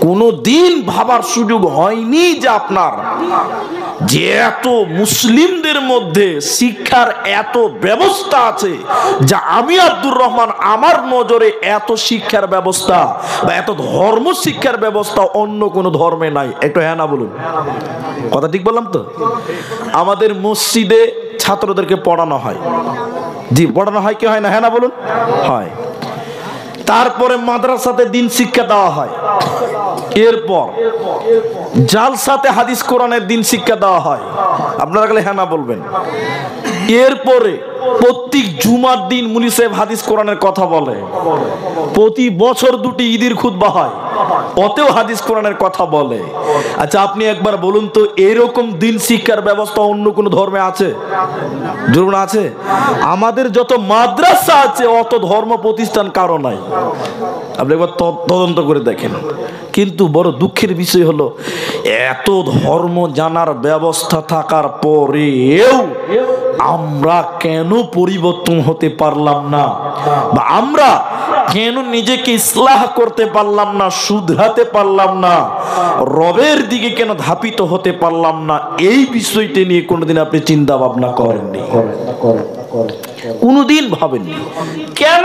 কোনদিন ভাবার সুযোগ হয়নি যে আপনার যে এত মুসলিমদের মধ্যে শিক্ষার এত ব্যবস্থা আছে, যা আমি আব্দুর রহমান আমার নজরে এত শিক্ষার ব্যবস্থা বা এত ধর্ম শিক্ষার ব্যবস্থা অন্য কোন ধর্মে নাই। একটু হ্যাঁ না বলুন, কথা ঠিক বললাম তো? আমাদের মসজিদে ছাত্রদেরকে পড়ানো হয়, জি পড়ানো হয় কি হয় না? হ্যাঁ না বলুন, হয়। তারপরে মাদ্রাসাতে দিন শিক্ষা দেওয়া হয়, এরপর জালসাতে হাদিস কোরআনের দিন শিক্ষা দেওয়া হয়। আপনারা গেলে হ্যাঁ না বলবেন। এরপরে প্রত্যেক জুমার দিন মুনি সাহেব হাদিস কোরআনের কথা বলে। প্রতি বছর দুটি ঈদের খুতবা হয়, ওতেও হাদিস কোরআনের কথা বলে। আচ্ছা আপনি একবার বলুন তো, এরকম দিন শিক্ষার ব্যবস্থা অন্য কোন ধর্মে আছে? জরুর আছে? আমাদের যত মাদ্রাসা আছে অত ধর্ম প্রতিষ্ঠান কারো নাই। আপনি একবার তদন্ত করে দেখেন। কিন্তু বড় দুঃখের বিষয় হলো, এত ধর্ম জানার ব্যবস্থা থাকার পরেও আমরা কেন পরিবর্তন হতে পারলাম না, বা আমরা কেন নিজেকে ইসলাহ করতে পারলাম না, শুধরাতে পারলাম না, রবের দিকে কেন ধাপিত হতে পারলাম না? এই বিষয়টি নিয়ে কোনোদিন আপনি চিন্তা ভাবনা করেননি? কোনদিন ভাবেননি? কেন?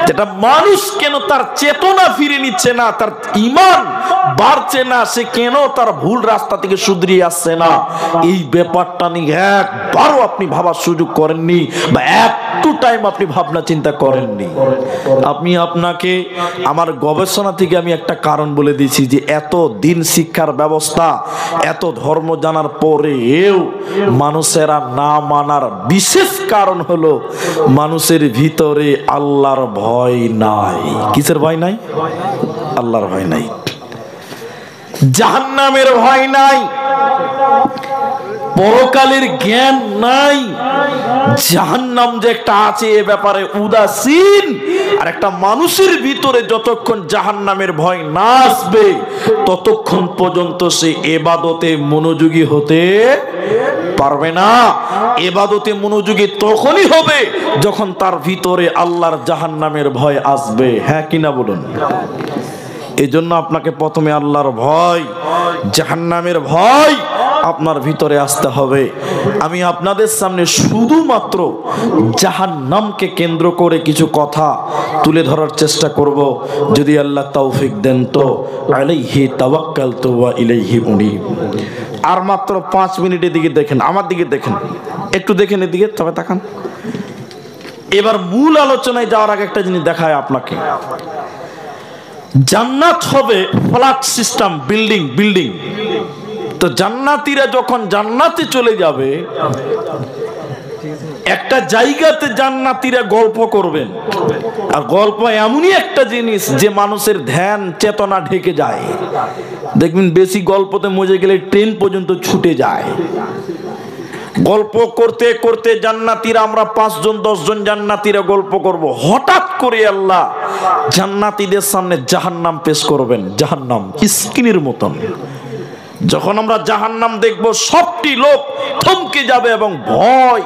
যেটা মানুষ কেন তার চেতনা ফিরে নিচ্ছে না, তার ঈমান বাড়ছে না, সে কেন তার ভুল রাস্তা থেকে শুধরিয়ে আসছে না, এই ব্যাপারটা নিয়ে একবারও আপনি ভাবার সুযোগ করেননি, বা একটু টাইম আপনি ভাবনা চিন্তা করেননি। আপনাকে আমার গবেষণা থেকে আমি একটা কারণ বলে দিয়েছি, যে এত দিন শিক্ষার ব্যবস্থা, এত ধর্ম জানার পরেও মানুষেরা না মানার বিশেষ কারণ হলো মানুষের ভিতরে আল্লাহর ভয় নাই। কিসের ভয় নাই? আল্লাহর ভয় নাই, জাহান্নামের ভয় নাই, পরকালের জ্ঞান নাই, জাহান্নাম যে একটা আছে এ ব্যাপারে উদাসীন। আর একটা মানুষের ভিতরে যতক্ষণ জাহান্নামের ভয় না আসবে ততক্ষণ পর্যন্ত সে ইবাদতে মনোযোগী হতে পারবে না। ইবাদতে মনোযোগী তখনই হবে যখন তার ভিতরে আল্লাহর জাহান্নামের ভয় আসবে। হ্যাঁ কিনা বলুন? এই জন্য আপনাকে প্রথমে আল্লাহর ভয়, জাহান্নামের ভয় আপনার ভিতরে আসতে হবে। আমি আপনাদের সামনে শুধুমাত্র জাহান্নামকে কেন্দ্র করে কিছু কথা তুলে ধরার চেষ্টা করব, যদি আল্লাহ তৌফিক দেন তো। আলাইহি তাওয়াক্কালতু ওয়া ইলাইহি উনীব। আর মাত্র 5 মিনিটের দিকে দেখেন, আমার দিকে দেখেন, একটু দেখেন এদিকে, তবে তাকান। এবার মূল আলোচনায় যাওয়ার আগে একটা জিনিস দেখায় আপনাকে। জান্নাত হবে ফ্ল্যাট সিস্টেম, বিল্ডিং। তো জান্নাতীরা যখন জান্নাতে চলে যাবে, একটা জায়গাতে জান্নাতীরা গল্প করবেন। আর গল্প এমনই একটা জিনিস যে মানুষের ধ্যান চেতনা ঢেকে যায়। দেখবেন বেশি গল্পতে মজে গেলে ট্রেন পর্যন্ত ছুটে যায়। গল্প করতে করতে জান্নাতীরা, আমরা 5 জন 10 জন জান্নাতীরা গল্প করব, হঠাৎ করে আল্লাহ জান্নাতীদের সামনে জাহান্নাম পেশ করবেন। জাহান্নাম স্ক্রিনের মতন। যখন আমরা জাহান্নাম দেখব, সবটি লোক থমকে যাবে এবং ভয়,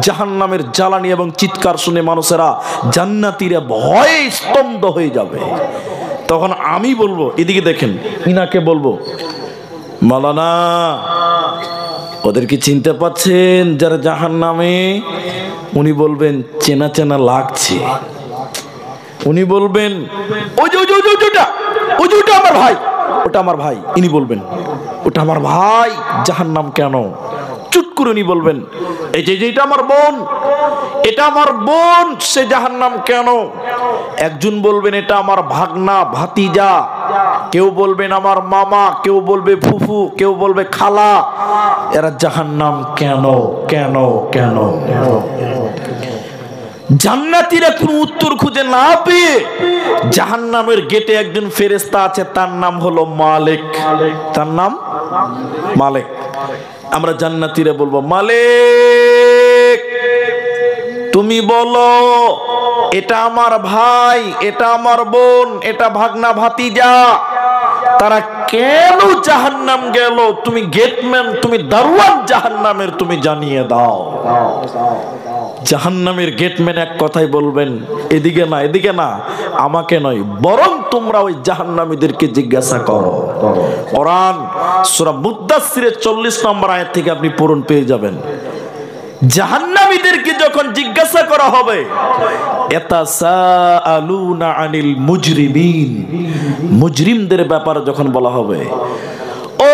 জাহান্নামের জ্বালানি এবং চিৎকার শুনে মানুষেরা, জান্নাতীরা ভয়ে স্তব্ধ হয়ে যাবে। তখন আমি বলবো, এদিকে দেখেন, ইনাকে বলবো, মাওলানা ওদেরকে চিনতে পাচ্ছেন যারা জাহান্নামে? উনি বলবেন চেনা চেনা লাগছে। উনি বলবেন ওটা আমার ভাই, ওটা আমার ভাই। ইনি বলবেন ওটা আমার ভাই, জাহান্নাম কেন? চুট করে উনি বলবেন এই যে এটা আমার বোন, এটা আমার বোন, সে জাহান্নাম কেন? একজন বলবেন এটা আমার ভাগনা ভাতিজা, কেউ বলবেন আমার মামা, কেউ বলবে ফুফু, কেউ বলবে খালা। এরা জাহান্নাম কেন কেন কেন? জান্নাতীরা কোনো উত্তর খুঁজে না পেয়ে জাহান্নামের গেটে একজন ফেরেশতা আছে, তার নাম হলো মালিক। তার নাম মালিক। আমরা জান্নাতীরা বলবো, মালিক তুমি বলো এটা আমার ভাই, এটা আমার বোন, এটা ভাগনা ভাতিজা, তারা কেন জাহান্নাম গেল? তুমি গেটম্যান, তুমি দারওয়ান জাহান্নামের, তুমি জানিয়ে দাও। জাহান্নামের গেটম্যান এক কথাই বলবেন, এদিকে না, এদিকে না, আমাকে নয়, বরং তোমরা ওই জাহান্নামীদেরকে জিজ্ঞাসা করো। কোরআন সূরা মুদ্দাসসিরের 40 নম্বর আয়াত থেকে আপনি পড়ুন, পেয়ে যাবেন। জাহান্নামীদেরকে যখন জিজ্ঞাসা করা হবে, ইয়াতাসাআলুনা আনিল মুজরিমিন, মুজরিমদের ব্যাপারে যখন বলা হবে, ও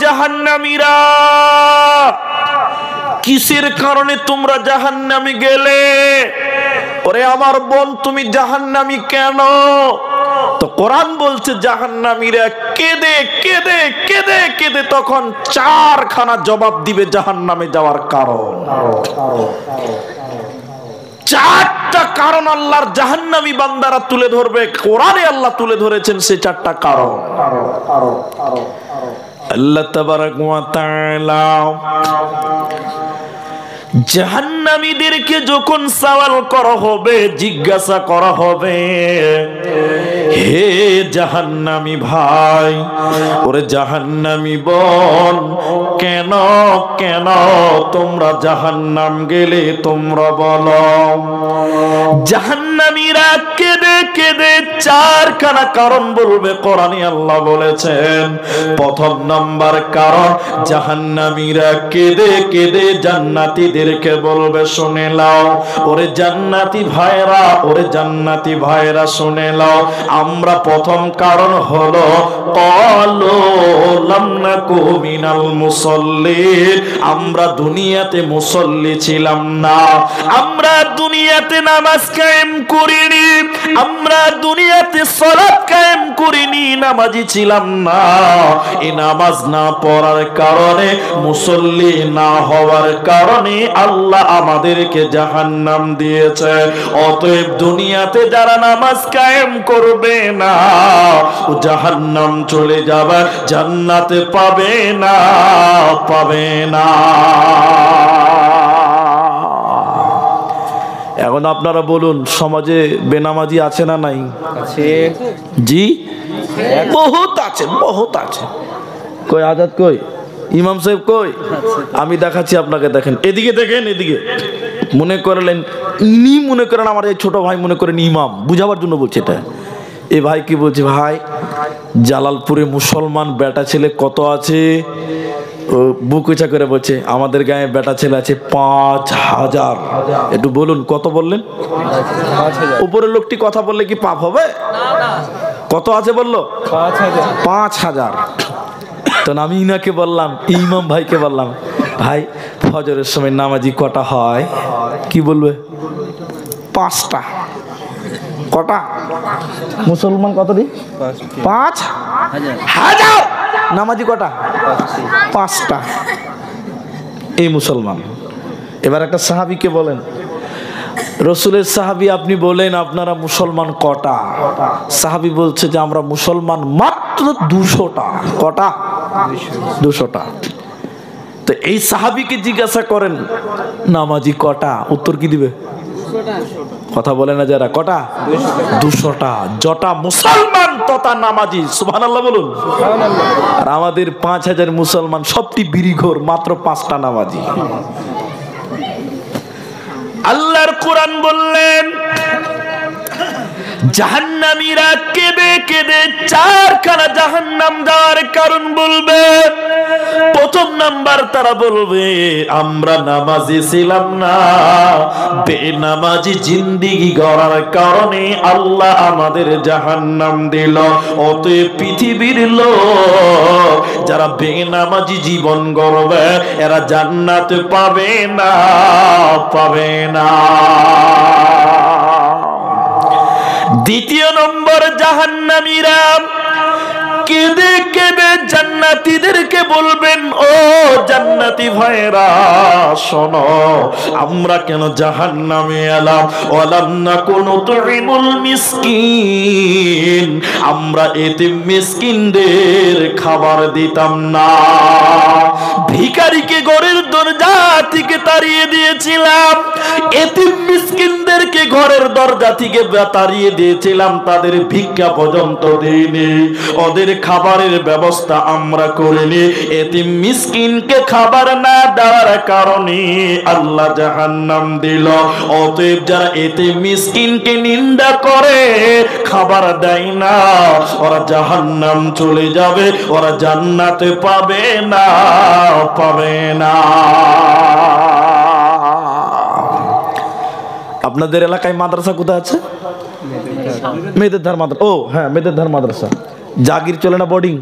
জাহান্নামীরা, কিসের কারণে তোমরা জাহান্নামে গেলে? ওরে আমার বোন, তুমি জাহান্নামী কেন? তো কোরআন বলছে জাহান্নামীরা কেঁদে কেঁদে কেঁদে কেঁদে তখন 4খানা জবাব দিবে জাহান্নামে যাওয়ার কারণ। 4টা কারণ আল্লাহর জাহান্নামী বান্দারা তুলে ধরবে, কোরআনে আল্লাহ তুলে ধরেছেন সে 4টা কারণ। আল্লাহ তাবারাক ওয়া তাআলা জাহান্নামীদেরকে যখন সওয়াল করা হবে, জিজ্ঞাসা করা হবে, হে জাহান্নামী ভাই, ওরে জাহান্নামী বোন, কেন কেন তোমরা জাহান্নাম গেলে তোমরা বলো। জাহান্নামীরা কেঁদে কেঁদে 4খানা কারণ বলবে, কোরআনে আল্লাহ বলেছেন। প্রথম নাম্বার কারণ, জাহান্নামীরা কেঁদে কেঁদে জান্নাতীদেরকে বলবে, শুনে নাও ওরে জান্নাতি ভাইরা, ওরে জান্নাতি ভাইরা শুনে নাও, আমরা প্রথম কারণ হলো ক্বালু লাম নাকু মিনাল মুসাল্লিন, আমরা দুনিয়াতে মুসল্লি ছিলাম না, আমরা দুনিয়াতে নামাজ কায়েম করিনি, আমরা দুনিয়াতে সালাত কায়েম করিনি, নামাজি ছিলাম না। এই নামাজ না পড়ার কারণে, মুসল্লি না হওয়ার কারণে আল্লাহ আমাদেরকে জাহান্নাম দিয়েছে। অতএব দুনিয়াতে যারা নামাজ কায়েম করবে না, ও জাহান্নাম চলে যাবে, জান্নাতে পাবে না, পাবে না। এখন আপনারা বলুন, সমাজে বেনামাজি আছে না নাই? আছে। জি, বহুত আছে, বহুত আছে। কই আজাদ, কই ইমাম সাহেব, কই? আমি দেখাচ্ছি আপনাকে, দেখেন, এদিকে দেখেন, এদিকে। মনে করলেন ইনি, মনে করেন আমার এই ছোট ভাই, মনে করেন ইমাম, বুঝাবার জন্য বলছে এটা। এই ভাই কি বলছে, ভাই জালালপুরে মুসলমান বেটা ছেলে কত আছে? বুক উঁচা করে বলছে, আমাদের গায়ে বেটা ছেলে আছে 5000। একটু বলুন কত বললেন? উপরের লোকটি কথা বললে কি পাপ হবে? কত আছে বললো? 5000। তো আমি ইনাকে বললাম, ইমাম ভাইকে বললাম, ভাই ফজরের সময় নামাজি কটা হয়? কি বলবে? 5টা। কটা? মুসলমান কত দিন? 5000। নামাজি কটা? 5টা। এই মুসলমান। এবার একটা সাহাবীকে বলেন, রসুলের সাহাবী আপনি বলেন আপনারা মুসলমান কটা? সাহাবী বলছে যে আমরা মুসলমান মাত্র 200টা। কটা? 200টা। তো এই সাহাবীকে জিজ্ঞাসা করেন নামাজি কটা, উত্তর কি দিবে? কথা বলে না যারা, কটা? 200টা। যটা মুসলমান তথা নামাজি, সুবহানাল্লাহ বলুন। আর আমাদের 5000 মুসলমান সবটি বিড়িঘর, মাত্র 5টা নামাজি। আল্লাহর কোরআন বললেন জাহান্নামীরা কেঁদে কেঁদে 4খানা জাহান্নাম যাওয়ার কারণ বলবে। প্রথম নাম্বার, তারা বলবে আমরা নামাজি ছিলাম না, বেনামাজি জিন্দেগি গড়ার কারণে আল্লাহ আমাদের জাহান্নাম দিল। অতএব পৃথিবীর লোক যারা বেনামাজি জীবন গড়বে, এরা জান্নাত পাবে না, পাবে না। দ্বিতীয় নম্বর, জাহান্নামীরা কেঁদে কেঁদে জান্নাতীদেরকে বলবেন, ও জান্নাতি ভাইরা শোনো, আমরা কেন জাহান্নামে এলাম? ওয়ালাম নাকুনু তুইমুল মিসকিন, আমরা এতিম মিসকিনদের খাবার দিতাম না, ভিখারিকে ঘরের দরজা থেকে তাড়িয়ে দিয়েছিলাম, এতিম মিসকিনদেরকে ঘরের দরজা থেকে তাড়িয়ে দিয়েছিলাম, তাদের ভিক্ষা পর্যন্ত দিইনি, ওদের খাবারের ব্যবস্থা আমরা আমরা করিনি। এতিম মিসকিনকে খাবার না দেওয়ার কারণে আল্লাহ জাহান্নাম দিল। অতএব যারা এতিম মিসকিনকে নিন্দা করে, খাবার দেয় না, ওরা জাহান্নাম চলে যাবে, ওরা জান্নাতে পাবে না, পাবে না। আপনাদের এলাকায় মাদ্রাসা কোথায় আছে? মেয়েদের ধার মাদ্রাসা। ও হ্যাঁ, মেয়েদের ধার মাদ্রাসা। জাগির চলে না? বোর্ডিং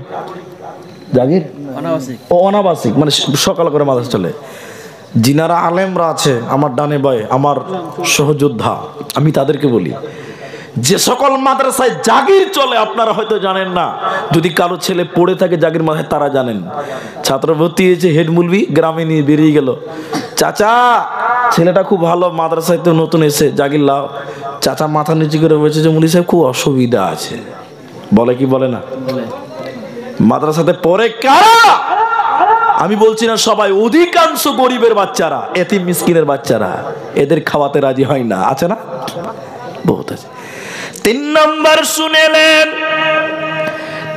জাগির ও অনাবাসিক, মানে সকাল করে মাদ্রাসা চলে। যিনারা আলেমরা আছে আমার ডানে বায়ে, আমার সহযোদ্ধা, আমি তাদেরকে বলি, যে সকল মাদ্রাসায় জাগির চলে আপনারা হয়তো জানেন না। যদি কারো ছেলে পড়ে থাকে জাগির মাদ্রাসায়, তারা জানেন। ছাত্র ভর্তি হয়েছে, হেড মুলবি গ্রামে নিয়ে বেরিয়ে গেল, চাচা ছেলেটা খুব ভালো, মাদ্রাসায় তো নতুন এসে, জাগির লাও। চাচা মাথা নিচু করে বলছে যে মুলি সাহেব খুব অসুবিধা আছে। বলে কি বলে না? মাদ্রাসাতে পড়ে কারা? আমি বলছি না সবাই, অধিকাংশ গরিবের বাচ্চারা, এতিম মিসকিনের বাচ্চারা, এদের খাওয়াতে রাজি হয় না। আছে না? বহুত আছে। 3 নম্বর শুনেলেন,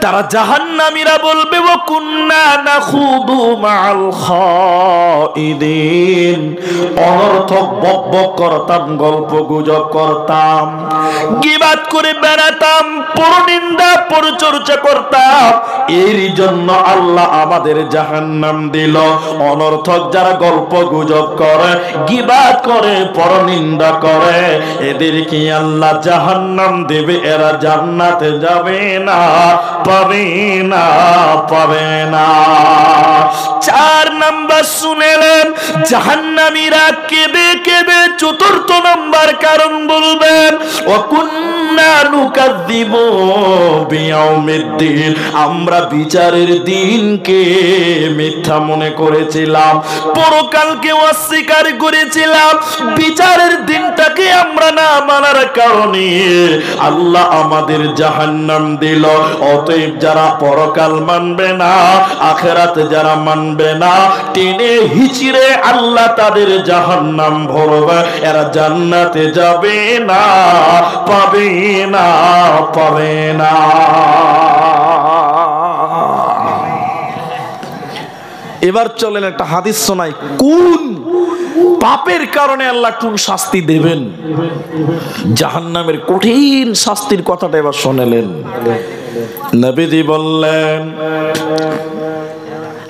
তারা জাহান্নামীরা বলবে ও কুন্না নাখুদু মাআল খাইদিন, অনর্থক বকবক করতাম, গল্প গুজব করতাম, গীবাত করে বেড়াতাম, পরনিন্দা পরচর্চা করতাম। এর জন্য আল্লাহ আমাদের জাহান্নাম দিল। অনর্থক যারা গল্প গুজব করে, গীবাত করে, পরনিন্দা করে, এদেরকে আল্লাহ জাহান্নাম দেবে, এরা জান্নাতে যাবে না, পাবে না, পাবে না। 4 নম্বর শুনেলেন, জাহান্নামীরা কেঁদে কেঁদে 4র্থ নম্বর কারণ বলবেন, ওয়া কুন্না নুকাযযিবু বিয়াউমিদ্দিন, আমরা বিচারের দিনকে মিথ্যা মনে করেছিলাম, পরকালকে অস্বীকার করেছিলাম। বিচারের দিনটাকে আমরা না মানার কারণে আল্লাহ আমাদের জাহান্নাম দিল। অতএব যারা পরকাল মানবে না, আখিরাতে যারা মানবে না, টেনে হিচড়ে আল্লাহ তাদের জাহান্নাম ভরবে, এরা জান্নাতে যাবে না, পাবে না, পাবে না। এবার চলেন একটা হাদিস শোনাই, কোন পাপের কারণে আল্লাহ কোন শাস্তি দেবেন, জাহান্নামের কঠিন শাস্তির কথাটা এবার শুনলেন। নবীজি বললেন,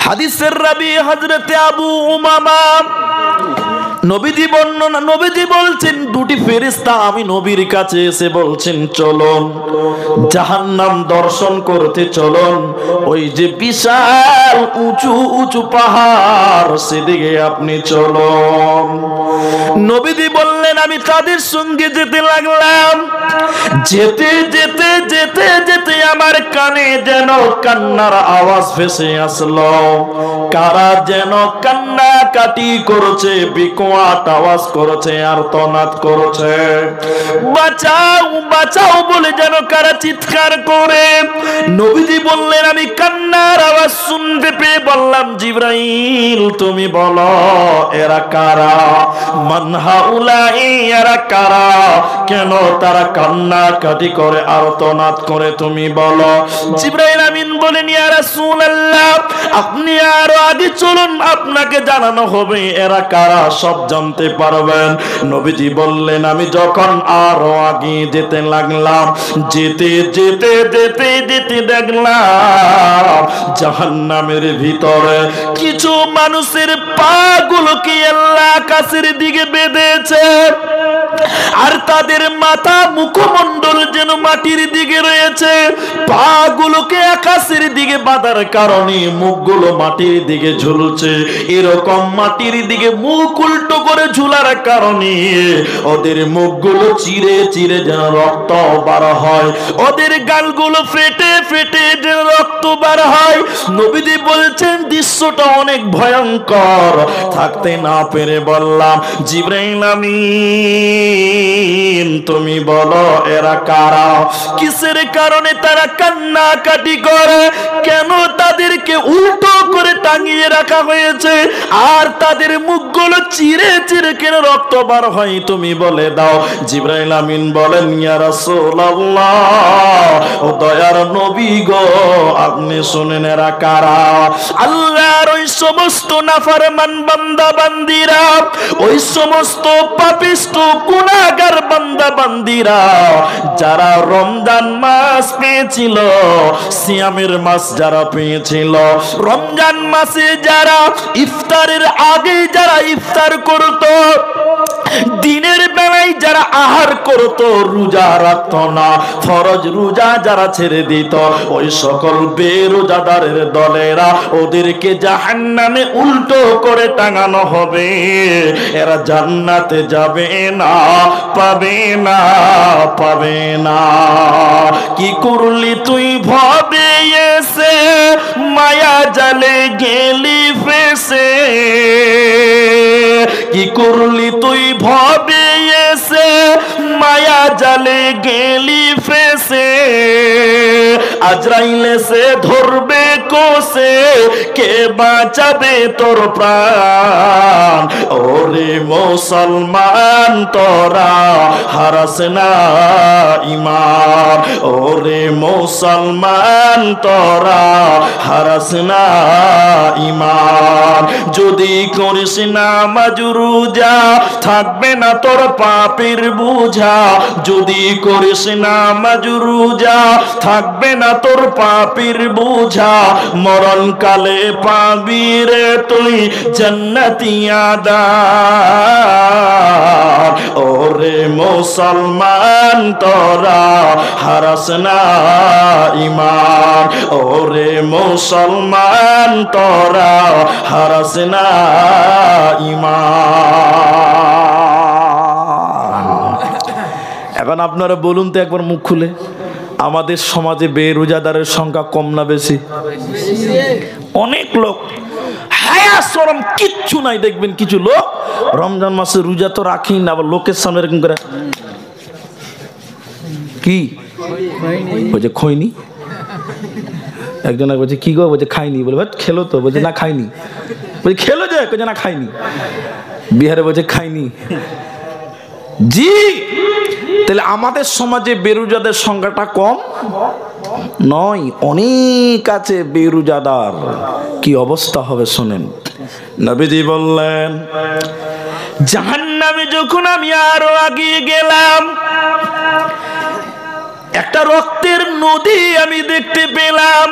হাদিসের রাবি হযরত আবু উমামা, নবীজি বর্ণনা, নবীজি বলছেন, 2টি ফেরেশতা আমি নবীর কাছে এসে বলছেন, চলুন জাহান্নাম দর্শন করতে চলুন। ওই যে বিশাল উঁচু উঁচু পাহাড়, সেদিকে আপনি চলুন। নবীজি বললেন, আমি তাদের সঙ্গে যেতে লাগলাম। যেতে যেতে যেতে যেতে আমার কানে যেন কান্নার আওয়াজ ভেসে আসলো। কারা যেন কান্নাকাটি করছে, বিকট আওয়াজ করছে, আর্তনাদ করছে, বাঁচাও বাঁচাও বলে যেন কারা চিৎকার করে। নবীজি বললেন, আমি কান্নার আওয়াজ শুনতে পেয়ে বললাম, জিবরাইল তুমি বলো এরা কারা? মান হাউলাই, এরা কারা? কেন তারা কান্নাকাটি করে, আর্তনাদ করে, তুমি বলো। জিবরাইল আমিন বলেন, ইয়া রাসূলুল্লাহ আপনি আরো আগে চলুন, আপনাকে জানানো হবে এরা কারা, সব জানতে পারবেন। নবীজি বললেন, আমি যখন আরো আগে যেতে লাগলাম, যেতে যেতে যেতে যেতে দেখলাম জাহান্নামের ভিতরে কিছু মানুষের পা গুলোকে আল্লাহ আকাশের দিকে বেঁধেছে, আর তাদের মাথা মুখমণ্ডল যেন মাটির দিকে রয়েছে। পা গুলোকে আকাশের দিকে বাঁধার কারণে মুখগুলো মাটির দিকে ঝুলছে। এরকম মাটির দিকে মুখ উল্টো করে ঝুলার কারণে ওদের মুখগুলো চিরে চিরে যেন রক্ত বার হয়, ওদের গালগুলো ফেটে ফেটে যেন রক্ত বার হয়। নবীজি বলছেন, দৃশ্যটা অনেক ভয়ঙ্কর। থাকতে না পেরে বললাম, জিবরাইল আমিন আলামিন তুমি বলো এরা কারা? কিসের কারণে তারা কান্নাকাটি করে? কেন তাদেরকে উল্টো করে টাঙিয়ে রাখা হয়েছে? আর তাদের মুখগুলো চিরে চিরে কেন রক্ত বার হয় তুমি বলে দাও। জিবরাইল আমিন বলেন, ইয়া রাসূলুল্লাহ, ও দয়ার নবী গো, আপনি শুনেন এরা কারা? আল্লাহর ওই সমস্ত নাফরমান বান্দা বান্দিরা, ওই সমস্ত পাপিষ্ট গুনাহগার বান্দা বান্দিরা যারা রমজান মাস পেয়েছিল, সিয়ামের মাস যারা পেয়েছিল, রমজান মাসে যারা ইফতারের আগে যারা ইফতার করত, দিনের বেলায় যারা আহার করত, রোজা রাখত না, ফরজ রোজা যারা ছেড়ে দিত, ওই সকল বেরোজাদারের দলেরা ওদেরকে জাহান্নামে উল্টো করে টাঙানো হবে। এরা জান্নাতে যাবে না, পাবে না, পাবে না। কি করলি তুই ভবে এসে, মায়া জালে গেলি ফেসে? কি করলি তুই ভবে এসে, মায়া জালে গেলি ফেসে? আজরাইল এসে ধরবে কোসে, কে বাঁচাবে তোর প্রাণ? ওরে মুসলমান তোরা হারাস না ঈমান, ওরে মুসলমান তোরা হারাস না ঈমান। যদি করিস না মাজরুজা, থাকবে না তোর পাপের বোঝা। যদি করিস না মাজরুজা, থাকবে না তোর পাপের বোঝা। মরণ কালে পাবি রে তুই জান্নাতি আদার। ওরে মুসলমান তোরা হারাস না ঈমান, ওরে মুসলমান তোরা হারাস না ঈমান। এখন আপনারা বলুন তো একবার মুখ খুলে, আমাদের সমাজে বেরোজাদারের সংখ্যা কম না বেশি? অনেক লোক হায়া শরম কিচ্ছু নাই। দেখবেন কিছু লোক রমজান মাসে রোজা তো রাখি না, আবার লোকের সামনে এরকম করে কি বলছে খইনি। একজন বলছে কি গো, বলছে খাইনি। বলে ভাই খেলো তো? বলছে না খাইনি। বলছে খেলো যে? বলছে না খাইনি। বিহারে বলছে খাইনি। জি, তাহলে আমাদের সমাজে বেরোজাদের সংখ্যাটা কম নয়, অনেক আছে বেরোজাদার। কি অবস্থা হবে শোনেন। নবীজি বললেন, জাহান্নামে যখন আমি আরো আগিয়ে গেলাম, একটা রক্তের নদী আমি দেখতে পেলাম।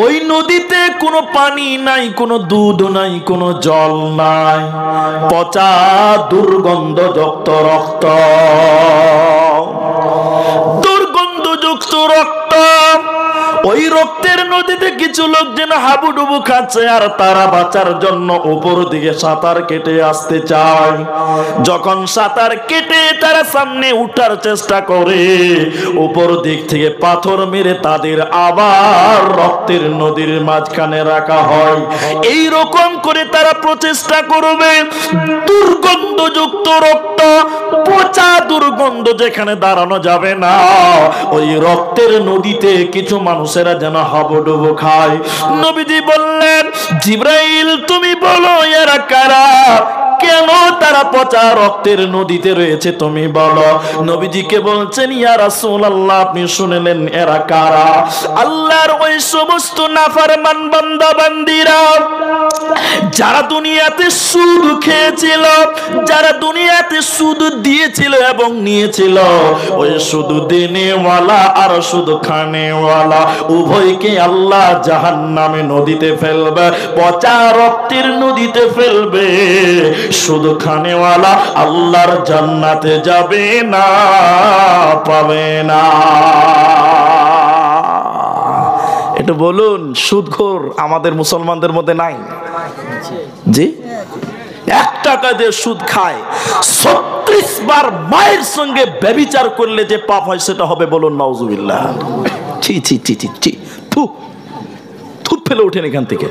ওই নদীতে কোনো পানি নাই, কোনো দুধ নাই, কোনো জল নাই, পচা দুর্গন্ধযুক্ত রক্ত, দুর্গন্ধযুক্ত রক্ত। ওই রক্তের নদীতে কিছু লোক যেন হাবুডুবু খাচ্ছে, আর তারা বাঁচার জন্য উপর দিকে সাঁতার কেটে আসতে চায়। যখন সাঁতার কেটে তারা সামনে উঠার চেষ্টা করে, উপর দিক থেকে পাথর মেরে তাদের আবার রক্তের নদীর মাঝখানে রাখা হয়। এই রকম করে তারা প্রচেষ্টা করবে। দুর্গন্ধযুক্ত রক্ত, পচা দুর্গন্ধ, যেখানে দাঁড়ানো যাবে না, ওই রক্তের নদীতে কিছু মানুষেরা যেন হাবুডুবু খায়। নবীজি বললেন, জিবরাইল তুমি বলো এরা কারা? কেন তারা পচা রক্তের নদীতে রয়েছে তুমি বলো। নবীজিকে বলছেন, ইয়া রাসূলুল্লাহ আপনি শুনলেন এরা কারা? আল্লাহর ওই সমস্ত নাফরমান বান্দা বান্দিরা যারা দুনিয়াতে সুদ খেয়েছিল, যারা দুনিয়াতে সুদ দিয়েছিল এবং নিয়েছিল, ওই সুদ দেনেওয়ালা আর সুদ খানেওয়ালা উভয়কে আল্লাহ জাহান্নামে নদীতে ফেলবে, পচা রক্তের নদীতে ফেলবে। সুদ খানেওয়ালা আল্লাহর জান্নাতে যাবে না, পাবে না। একটু বলুন, সুদখোর আমাদের মুসলমানদের মধ্যে নাই? জি, 1 টাকা দিয়ে সুদ খায়। 36 বার মায়ের সঙ্গে ব্যভিচার করলে যে পাপ হয় সেটা হবে, বলুন নাউজুবিল্লাহ। ছি ছি ছি ছি ছি, থু থু ফেলে ওঠেন এখান থেকে।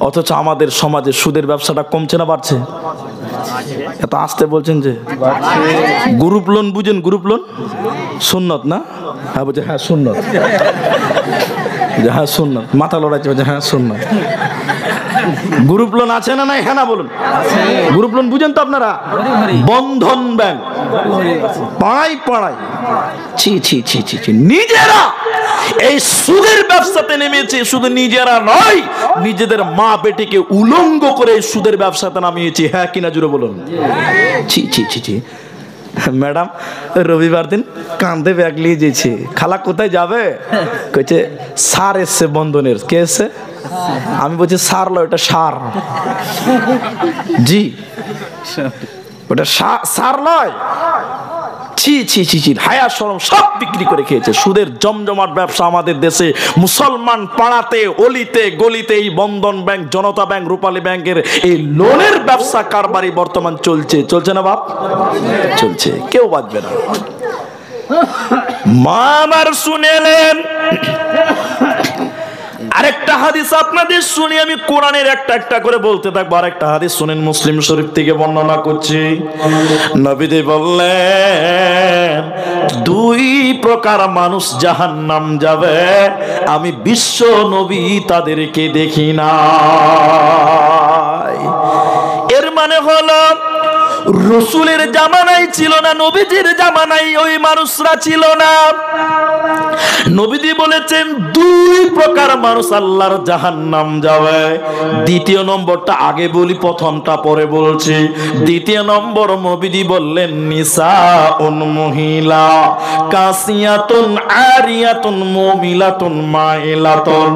অথচ আমাদের সমাজে সুদের ব্যবসাটা কমছে না বাড়ছে? এত আসতে বলছেন যে? গ্রুপ লোন বুঝেন? গ্রুপ লোন সুন্নত না? হ্যাঁ বলছে হ্যাঁ সুন্নত। হ্যাঁ সুন্নত, মাথা লড়াইছে, বলছে হ্যাঁ সুন্নত। গ্রুপ লোন আছে না নাই? হ্যাঁ না বলুন। গ্রুপ লোন বুঝেন তো আপনারা? বন্ধন ব্যাংক পাড়ায় পাড়ায় ছি ছি ছি ছি ছি, নিজেরা এই সুদের ব্যবসাতে নেমেছে। শুধু নিজেরা নয়, নিজেদের মা বেটিকে উলঙ্গ করে সুদের ব্যবসাতে নামিয়েছে। হ্যাঁ কিনা জুড়ে বলুন। ছি ছি ছি ছি। ম্যাডাম রবিবার দিন কাঁধে ব্যাগ নিয়ে যেছে। খালা কোথায় যাবে? কইছে সার এসছে বন্ধনের। কে এসছে? আমি বলছি সার লয়, ওটা সার। জি ওটা সার লয়। ছি ছি ছি ছি, হায়া শরম সব বিক্রি করে খেয়েছে। সুদের জমজমাট ব্যবসা আমাদের দেশে মুসলমান পাড়াতে অলিতে গলিতে এই বন্ধন ব্যাংক, জনতা ব্যাংক, রূপালী ব্যাংকের এই লোনের ব্যবসা কারবারি বর্তমান চলছে। চলছে না বাপ? চলছে, কেউ বাঁচবে না। মা আমার শুনেলেন। আরেকটা হাদিস আপনাদের শুনি, আমি কোরআনের একটা একটা করে বলতে থাকবো। আরেকটা হাদিস শুনেন, মুসলিম শরীফ থেকে বর্ণনা করছি। নবীজি বললেন, দুই প্রকার মানুষ জাহান্নাম যাবে, আমি বিশ্ব নবী তাদেরকে দেখি না। এর মানে হলো রসুলের জামানায় ছিল না, নবীজির জামানায় ওই মানুষরা ছিল না। নবীজি বলেছেন দুই প্রকার মানুষ আল্লাহর জাহান্নাম যাবে। দ্বিতীয় নম্বরটা আগে বলি, প্রথমটা পরে বলছি। দ্বিতীয় নম্বর নবীজি বললেন নিসাউন, মহিলা, কাসিয়াতুন আরিয়াতুন মুমিলাতুন মাইলাতুন।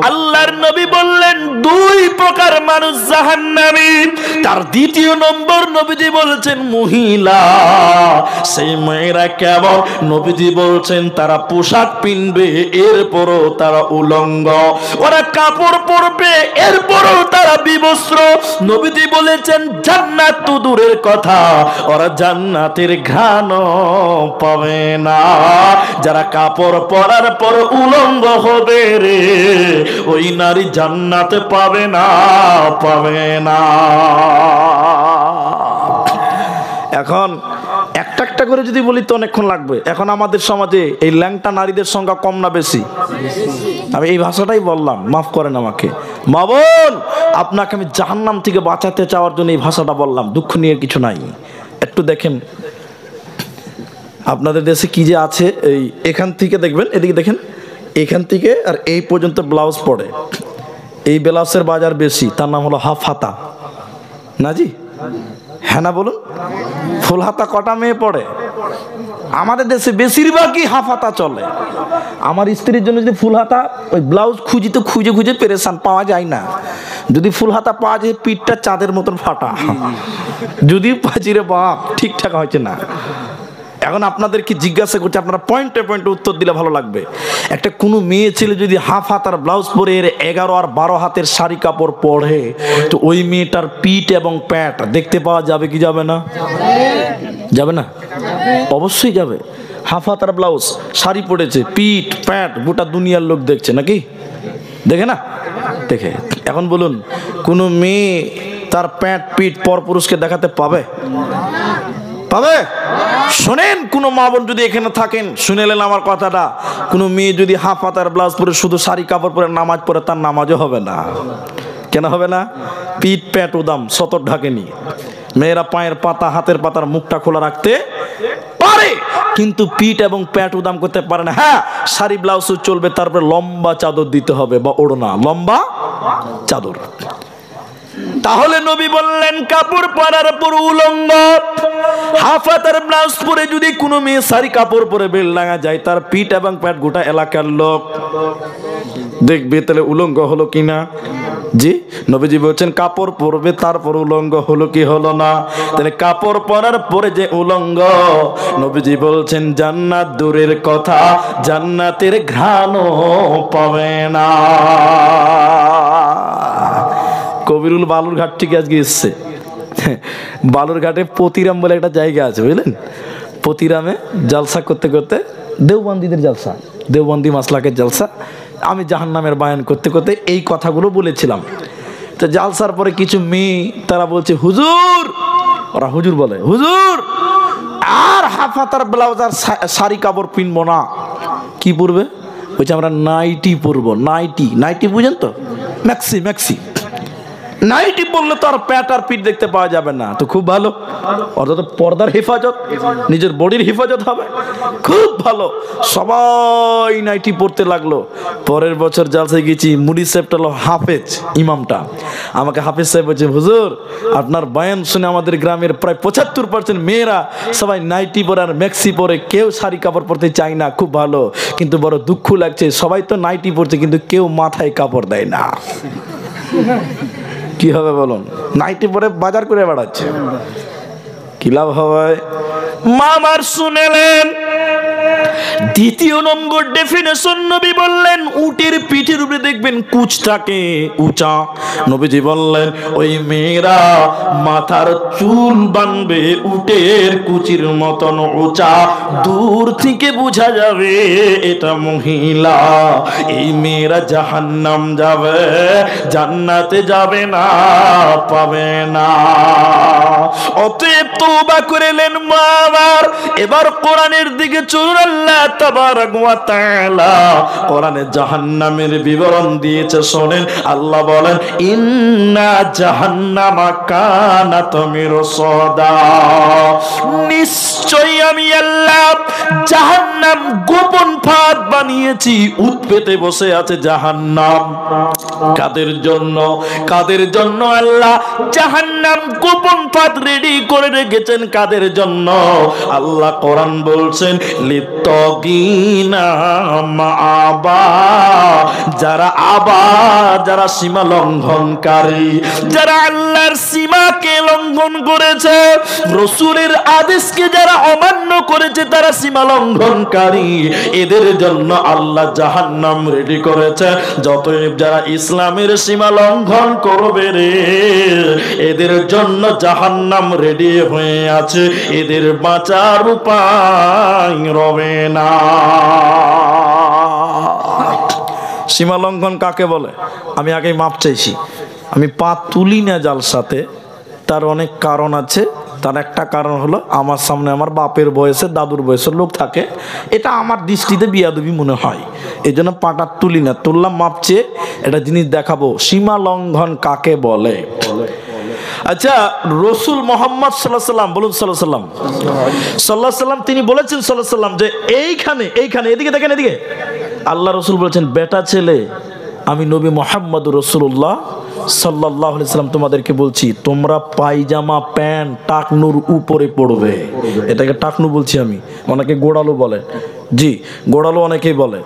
আল্লাহর নবী বললেন দুই প্রকার মানুষ জাহান্নামী। তার দ্বিতীয় নম্বর নবীজি বলছেন মহিলা। সেই মেয়েরা কেমন? নবীজি বলছেন তারা পোশাক পিনবে, এরপরও তারা উলঙ্গ। ওরা কাপড় পরবে, এরপরও তারা বিবস্ত্র। নবীজি বলেছেন জান্নাত তো দূরের কথা, ওরা জান্নাতের ঘ্রাণ পাবে না। যারা কাপড় পরার পর উলঙ্গ হবে রে, ওই নারী জান্নাতে পাবে না, পাবে না। এখন একটা একটা করে যদি বলি তো অনেকক্ষণ লাগবে। এখন আমাদের সমাজে এই ল্যাংটা নারীদের সংখ্যা কম না বেশি? আমি এই ভাষাটাই বললাম, মাফ করেন আমাকে। মা বোন, আপনাকে আমি জাহান্নাম থেকে বাঁচাতে চাওয়ার জন্য এই ভাষাটা বললাম, দুঃখ নিয়ে কিছু নাই। একটু দেখেন আপনাদের দেশে কি যে আছে। এই এখান থেকে দেখবেন, এদিকে দেখেন, এখান থেকে আর এই পর্যন্ত ব্লাউজ পরে। এই ব্লাউজের বাজার বেশি, তার নাম হলো হাফ হাতা। না জি? হ্যাঁ না বলুন? ফুল হাতা কটা মেয়ে পড়ে? আমাদের দেশে বেশিরভাগই হাফ হাতা চলে। আমার স্ত্রীর জন্য যদি ফুল হাতা ওই ব্লাউজ খুঁজি তো খুঁজে খুঁজে পেরেশান, পাওয়া যায় না। যদি ফুল হাতা পাওয়া যায়, পিঠটা চাঁদের মতন ফাটা। যদি পাচিরে বাপ ঠিকঠাক হয়েছে না। এখন আপনাদেরকে জিজ্ঞাসা করছি, আপনারা পয়েন্টে পয়েন্টে উত্তর দিলে ভালো লাগবে। একটা কোনো মেয়ে ছেলে যদি হাফ হাতার ব্লাউজ পরে 11 আর 12 হাতের শাড়ি কাপড় পরে, তো ওই মেয়েটার পিঠ এবং প্যান্ট দেখতে পাওয়া যাবে কি যাবে না? যাবে না? অবশ্যই যাবে। হাফ হাতার ব্লাউজ, শাড়ি পরেছে, পিঠ প্যান্ট গোটা দুনিয়ার লোক দেখছে, নাকি দেখে না? দেখে। এখন বলুন, কোনো মেয়ে তার প্যান্ট পিঠ পরপুরুষকে দেখাতে পাবে? পাবে? শোনেন, কোনো মা বোন যদি এখানে থাকেন, শুনেলেন আমার কথাটা। কোনো মেয়ে যদি হাফ হাতার ব্লাউজ পরে শুধু শাড়ি কাপড় পরে নামাজ পড়ে, তার নামাজও হবে না। কেন হবে না? পিঠ প্যাট উদাম সতর ঢাকেনি। মেয়েরা পায়ের পাতা হাতের পাতার মুখটা খোলা রাখতে পারে, কিন্তু পিঠ এবং প্যাট উদাম করতে পারে না। হ্যাঁ, শাড়ি ব্লাউজও চলবে, তারপরে লম্বা চাদর দিতে হবে, বা ওড়না, লম্বা চাদর। তাহলে নবী বললেন কাপড় পরার পর উলঙ্গ। হাফ হাতার ব্লাউজ পরে যদি কোনো মেয়ে শাড়ি কাপড় পরে বেলডাঙা যায়, তার পিঠ এবং প্যাট গোটা এলাকার লোক দেখবে, তাহলে উলঙ্গ হলো কিনা? জি, নবীজি বলছেন কাপড় পরবে, তারপর উলঙ্গ হলো কি হলো না? তাহলে কাপড় পরার পরে যে উলঙ্গ, নবীজি বলছেন জান্নাত দূরের কথা, জান্নাতের ঘ্রাণও পাবে না। কবিরুল বালুরঘাট থেকে আজকে এসছে। বালুরঘাটে পতিরাম বলে একটা জায়গা আছে, বুঝলেন? পতিরামে জালসা করতে করতে, দেওবন্দিদের জালসা, দেওবন্দি মাসলাকের জালসা, আমি জাহান্নামের বায়ান করতে করতে এই কথাগুলো বলেছিলাম। তো জালসার পরে কিছু মেয়ে তারা বলছে, হুজুর ওরা হুজুর বলে, হুজুর আর হাফাতার ব্লাউজ আর শাড়ি কাপড় পিনবো না। কি পরবে? বলছে আমরা নাইটি পরবো। নাইটি, নাইটি বুঝেন তো? Maxi, maxi. নাইটি পরলে তো আর প্যাট আর পিঠ দেখতে পাওয়া যাবে না, তো খুব ভালো। অর্থাৎ পর্দার হেফাজত, নিজের বডির হেফাজত হবে, খুব ভালো। সবাই নাইটি পড়তে লাগলো। পরের বছর জালসায় গেছি, মুডি সাহেবটা হলো হাফেজ, ইমামটা। আমাকে হাফেজ সাহেব বলছে, হুজুর আপনার বয়ান শুনে আমাদের গ্রামের প্রায় 75% মেয়েরা সবাই নাইটি পরে আর ম্যাক্সি পরে, কেউ শাড়ি কাপড় পরতে চায় না। খুব ভালো, কিন্তু বড় দুঃখ লাগছে, সবাই তো নাইটি পরছে কিন্তু কেউ মাথায় কাপড় দেয় না। কি হবে বলুন? নাইটি পরে বাজার করে বেড়াচ্ছে, কি লাভ হবে? মামার শুনেলেন। দ্বিতীয় নম্বর ডেফিনেশন নবী বললেন, উটের পিঠের উপরে দেখবেন কুচ থাকে উঁচা। নবীজি বললেন ওই মেয়েরা মাথার চুল বানবে উটের কুচির মতন উঁচা, দূর থেকে বোঝা যাবে এটা মহিলা। এই মেয়েরা জাহান্নাম যাবে, জান্নাতে যাবে না, পাবে না। অতএব তওবা করেলেন মা আমার। এবার কোরআনের দিকে চলুন। আল্লাহ তাবারাক ওয়া তাআলা কোরআনে জাহান্নামের বিবরণ দিয়েছে, শোনেন। আল্লাহ বলেন, ইন্না জাহান্নামা কানাত মিরসাদা, নিশ্চয়ই আমি আল্লাহ জাহান্নাম গোপন ফাঁদ বানিয়েছি। উৎ পেতে বসে আছে জাহান্নাম। কাদের জন্য? কাদের জন্য আল্লাহ জাহান্নাম গোপন ফাঁদ রেডি করে রেখেছেন? কাদের জন্য? আল্লাহ কোরআন বলছেন, লিত্তাগিনা মাআবা, যারা যারা সীমা লঙ্ঘনকারী, যারা আল্লাহর সীমাকে লঙ্ঘন করেছে, রাসূলের আদেশকে যারা অমান্য করেছে, তারা সীমা লঙ্ঘনকারী। এদের জন্য আল্লাহ জাহান্নাম রেডি করেছে। যতই যারা ইসলামের সীমা লঙ্ঘন করবে রে, এদের জন্য জাহান্নাম রেডি হয়ে আছে। এদের বাঁচার উপায় রবে না। সীমা লঙ্ঘন কাকে বলে? আমি আগে মাপ চাইছি, আমি পা তুলি না জালসাতে, তার অনেক কারণ আছে। তার একটা কারণ হলো, আমার সামনে আমার বাপের বয়সে, দাদুর বয়সের লোক থাকে, এটা আমার দৃষ্টিতে বিয়াদবি মনে হয়, এই জন্য পাটা তুলি না। তুললাম মাপ চেয়ে, এটা জিনিস দেখাবো সীমা লঙ্ঘন কাকে বলে। আচ্ছা, রসুল মোহাম্মদ সাল্লাল্লাহু আলাইহি সাল্লাম, বলুন সাল্লাল্লাহু আলাইহি সাল্লাম, তিনি বলেছেন সাল্লাল্লাহু আলাইহি সাল্লাম যে এইখানে এদিকে দেখেন, এদিকে আল্লাহ রসুল বলেছেন, বেটা ছেলে আমি নবী মুহাম্মদ রাসূলুল্লাহ সাল্লাল্লাহু আলাইহি সাল্লাম তোমাদেরকে বলছি, তোমরা পায়জামা প্যান্ট টাকনুর উপরে পড়বে। এটাকে টাকনু বলছি আমি, অনেকে গোড়ালো বলে। জি, গোড়ালো অনেকেই বলে।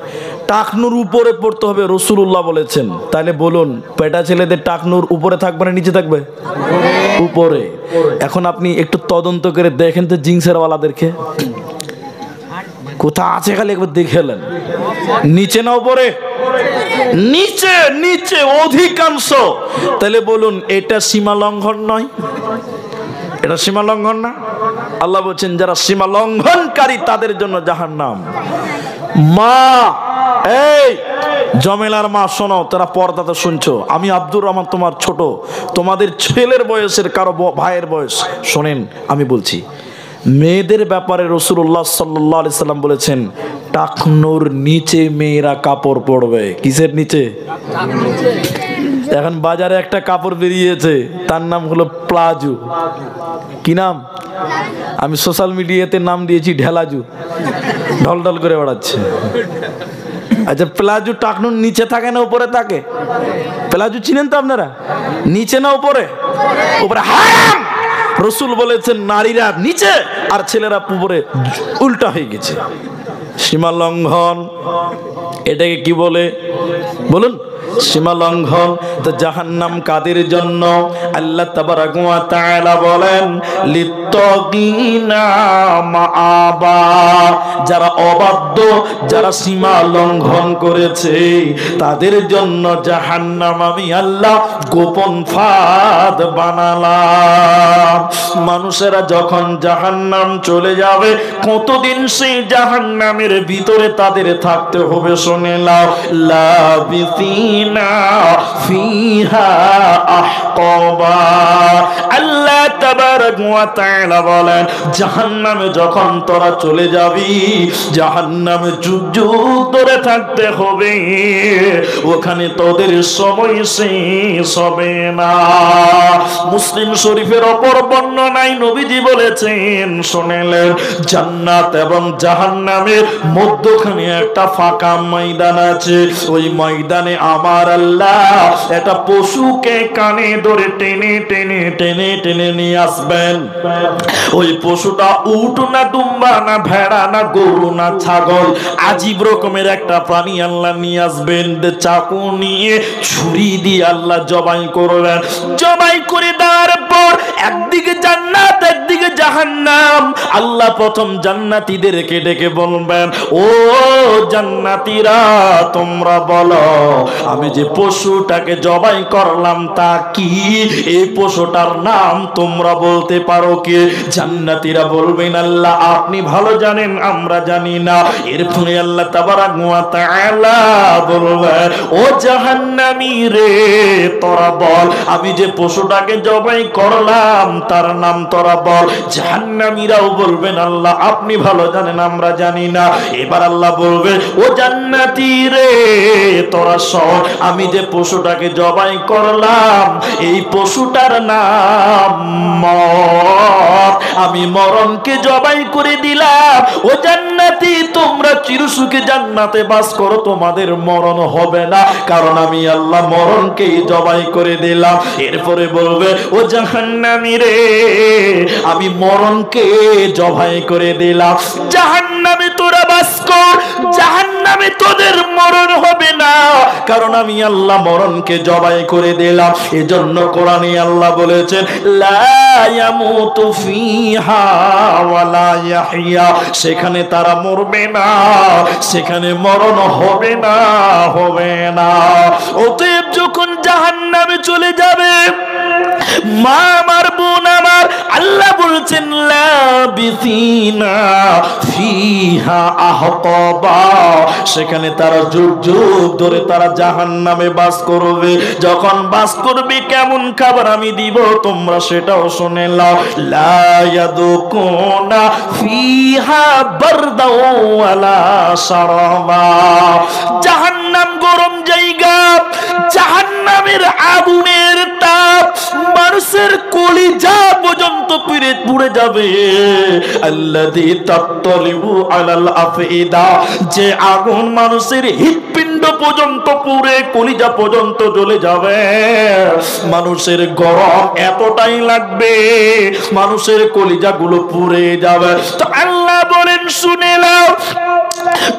টাকনুর উপরে পড়তে হবে, রাসূলুল্লাহ বলেছেন। তাহলে বলুন, বেটা ছেলেদের টাকনুর উপরে থাকবে না নিচে থাকবে? উপরে। এখন আপনি একটু তদন্ত করে দেখেন তো জিন্সের ওয়ালাদেরকে, কোথা আছে খালি একবার দেখেলেন, নিচে না উপরে? নিচে, নিচে অধিকাংশ। তাহলে বলুন, এটা সীমা লঙ্ঘন নয়? এটা সীমা লঙ্ঘন না? আল্লাহ বলছেন, যারা সীমা লঙ্ঘনকারী তাদের জন্য জাহান্নাম। মা, এই জমেলার মা শোনো, তারা পর্দাতে শুনছো, আমি আব্দুর রহমান তোমার ছোট, তোমাদের ছেলের বয়সের কারো ভাইয়ের বয়স, শোনেন আমি বলছি। মেয়েদের ব্যাপারে রাসূলুল্লাহ সাল্লাল্লাহু আলাইহি সাল্লাম বলেছেন, টাকনুর নিচে মেয়েরা কাপড় পরবে। কিসের নিচে? এখন বাজারে একটা কাপড় বেরিয়েছে, তার নাম হলো প্লাজো। কি নাম? আমি সোশ্যাল মিডিয়াতে নাম দিয়েছি ঢেলাজু, ঢলঢল করে বেড়াচ্ছে। আচ্ছা, প্লাজো টাকনুর নিচে থাকে না উপরে থাকে? প্লাজো চিনেন তো আপনারা? নিচে না উপরে? উপরে হারাম। রসুল বলেছেন নারীরা নিচে আর ছেলেরা উপরে, উল্টা হয়ে গেছে। সীমা লঙ্ঘন, এটাকে কি বলে বলুন? সীমা লঙ্ঘন। তো জাহান্নাম কাদের জন্য? আল্লাহ তাবারাক ওয়া তাআলা বলেন, লিত্তাগিনা মাআবা, যারা অবাধ্য, যারা সীমা লঙ্ঘন করেছে, তাদের জন্য জাহান্নাম আমি আল্লাহ গোপন ফাঁদ বানালাম। মানুষেরা যখন জাহান্নাম চলে যাবে, কতদিন সেই জাহান্নামের ভিতরে তাদের থাকতে হবে? শুনে নাও, লাবিসিন লাবিসিনা ফিহা আহকাবা। আল্লাহ তাবারক ওয়া তাআলা বলেন, জাহান্নামে যখন তোরা চলে যাবি, জাহান্নামে যুগ যুগ ধরে থাকতে হবে, ওখানে তোদের সময় শেষ হবে না। মুসলিম শরীফের অপর বর্ণনায় নবীজি বলেছেন, শুনলেন, জান্নাত এবং জাহান্নামের মধ্যখানে একটা ফাঁকা ময়দান আছে। ওই ময়দানে আমার আল্লাহ একটা পশুকে কানে ধরে টেনে টেনে টেনে টেনে নিয়ে আসবেন। ওই পশুটা উট না দুম্বা না ভেড়া না গরু না ছাগল, আজীব রকমের একটা প্রাণী আল্লাহ নিয়ে আসবেন। চাকু নিয়ে ছুরি দিয়ে আল্লাহ জবাই করবেন। জবাই করে দেওয়ার পর একদিকে জান্নাত একদিকে জাহান্নাম। আল্লাহ প্রথম জান্নাতীদেরকে ডেকে বলবেন, ও জান্নাতীরা, তোমরা বলো আমি যে পশুটাকে জবাই করলাম তা কি? এই পশুটার নাম তোমরা বলতে পারো কি? জান্নাতীরা বলবেন, আল্লাহ আপনি ভালো জানেন, আমরা জানি না। এরপরে আল্লাহ তাবারক ওয়া তাআলা বলবেন, ও জাহান্নামী রে, তোরা বল আমি যে পশুটাকে জবাই করলাম তার নাম তোরা বল। জাহান্নামীরাও বলবেন, আল্লাহ আপনি ভালো জানেন, আমরা জানি না। এবার আল্লাহ বলবে, ও জান্নাতী রে, তোরা শোন, আমি যে পশুটাকে জবাই করলাম এই পশুটার নাম মরণ। আমি মরণকে জবাই করে দিলাম। ও জান্নাতী, তোমরা চিরসুখে জান্নাতে বাস করো, তোমাদের মরণ হবে না, কারণ আমি আল্লাহ মরণকেই জবাই করে দিলাম। এরপরে বলবে, ও জাহান্নামী রে, আমি মরণকে জবাই করে দিলাম। জাহান্নামে তোরা বাস কর, জাহান্নামে তোদের মরণ হবে না, কারণ আমি আল্লাহ মরণকে জবাই করে দিলাম। এজন্য কোরআনে আল্লাহ বলেছেন, লা ইয়ামুতু ফিহা ওয়ালা ইয়াহইয়া, সেখানে তারা মরবে না, সেখানে মরণ হবে না, হবে না। অতএব যখন জাহান্নামে চলে যাবে, মা আমার, বোন আমার, আল্লাহ বলছেন লাবিসিনা ফিহা আহকাবা, সেখানে তারা যুগ যুগ ধরে তারা জাহান্নামে বাস করবে। যখন বাস করবে কেমন খাবার আমি দিব তোমরা সেটাও শুনে নাও। লা ইয়াদুকুনা ফিহা বারদাও ওয়ালা শারাবা, জাহান্নাম গরম জায়গা, জাহান্নামের আগুনের তাপ মানুষের কলিজা পর্যন্ত পুড়ে যাবে। আল্লাযী তাত্তালিউ আলাল আফইদা, যে আগুন মানুষের হৃৎপিণ্ড পর্যন্ত পুড়ে কলিজা পর্যন্ত জ্বলে যাবে। মানুষের গরম এতটাই লাগবে, মানুষের কলিজাগুলো পুড়ে যাবে। তো আল্লাহ বলেন, শুনে নাও,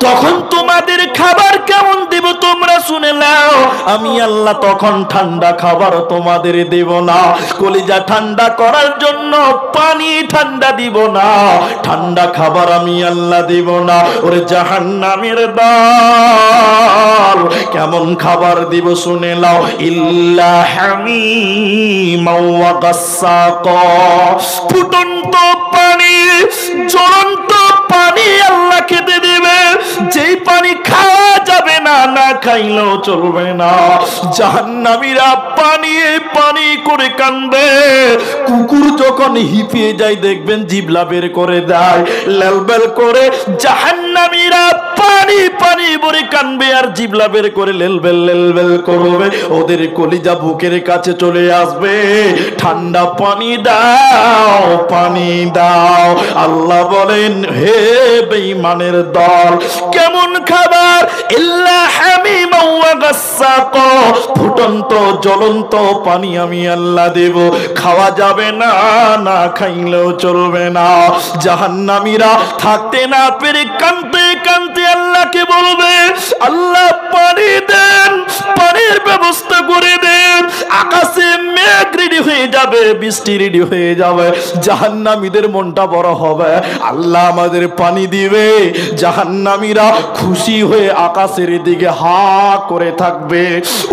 তখন তোমাদের খাবার কেমন দেব তোমরা শুনে নাও। আমি আল্লাহ তখন ঠান্ডা খাবার তোমাদের দেব না, কলিজা ঠান্ডা করার জন্য পানি ঠান্ডা দিব না, ঠান্ডা খাবার আমি আল্লাহ দেব না। ওরে জাহান্নামের দল, কেমন খাবার দিব শুনে নাও। ইল্লা হামিমা ওয়া গাসসাকা, ফুটন্ত পানি, জ্বলন্ত পানি আল্লাহ খেতে দেবে, যেই পানি খাওয়া যাবে না, না খাইলেও চলবে না। জাহান্নামীরা পানি পানি করে কান্দবে। কুকুর যখন হিপিয়ে যায় দেখবেন জিবলা বের করে দেয়, লেলবেল করে। জাহান্নামীরা পানি পানি ভরে কান্দবে আর জিবলা বের করে লেলবেল লেলবেল করবে। ওদের কলিজা বুকের কাছে চলে আসবে, ঠান্ডা পানি দাও, পানি দাও। আল্লাহ বলেন, হে বেঈমানের দল, কেমন খাবার? ইল্লা হামিমা ওয়া গাসসাকা, ফুটন্ত জ্বলন্ত পানি আমি আল্লাহ দেব, খাওয়া যাবে না, না খাইলেও চলবে না। জাহান্নামীরা থাকতে না পেরে কাঁদতে কাঁদতে আল্লাহকে বলবে, আল্লাহ পানি দেন, পানির ব্যবস্থা করে দেন। আকাশে মেঘ রেডি হয়ে যাবে, যাবে, বৃষ্টি রেডি হয়ে যাবে, জাহান্নামীদের মনটা বড় হবে, আল্লাহ আমাদের পানি দিবে, জাহান্নামীরা খুশি হয়ে আকাশের দিকে হা করে থাকবে,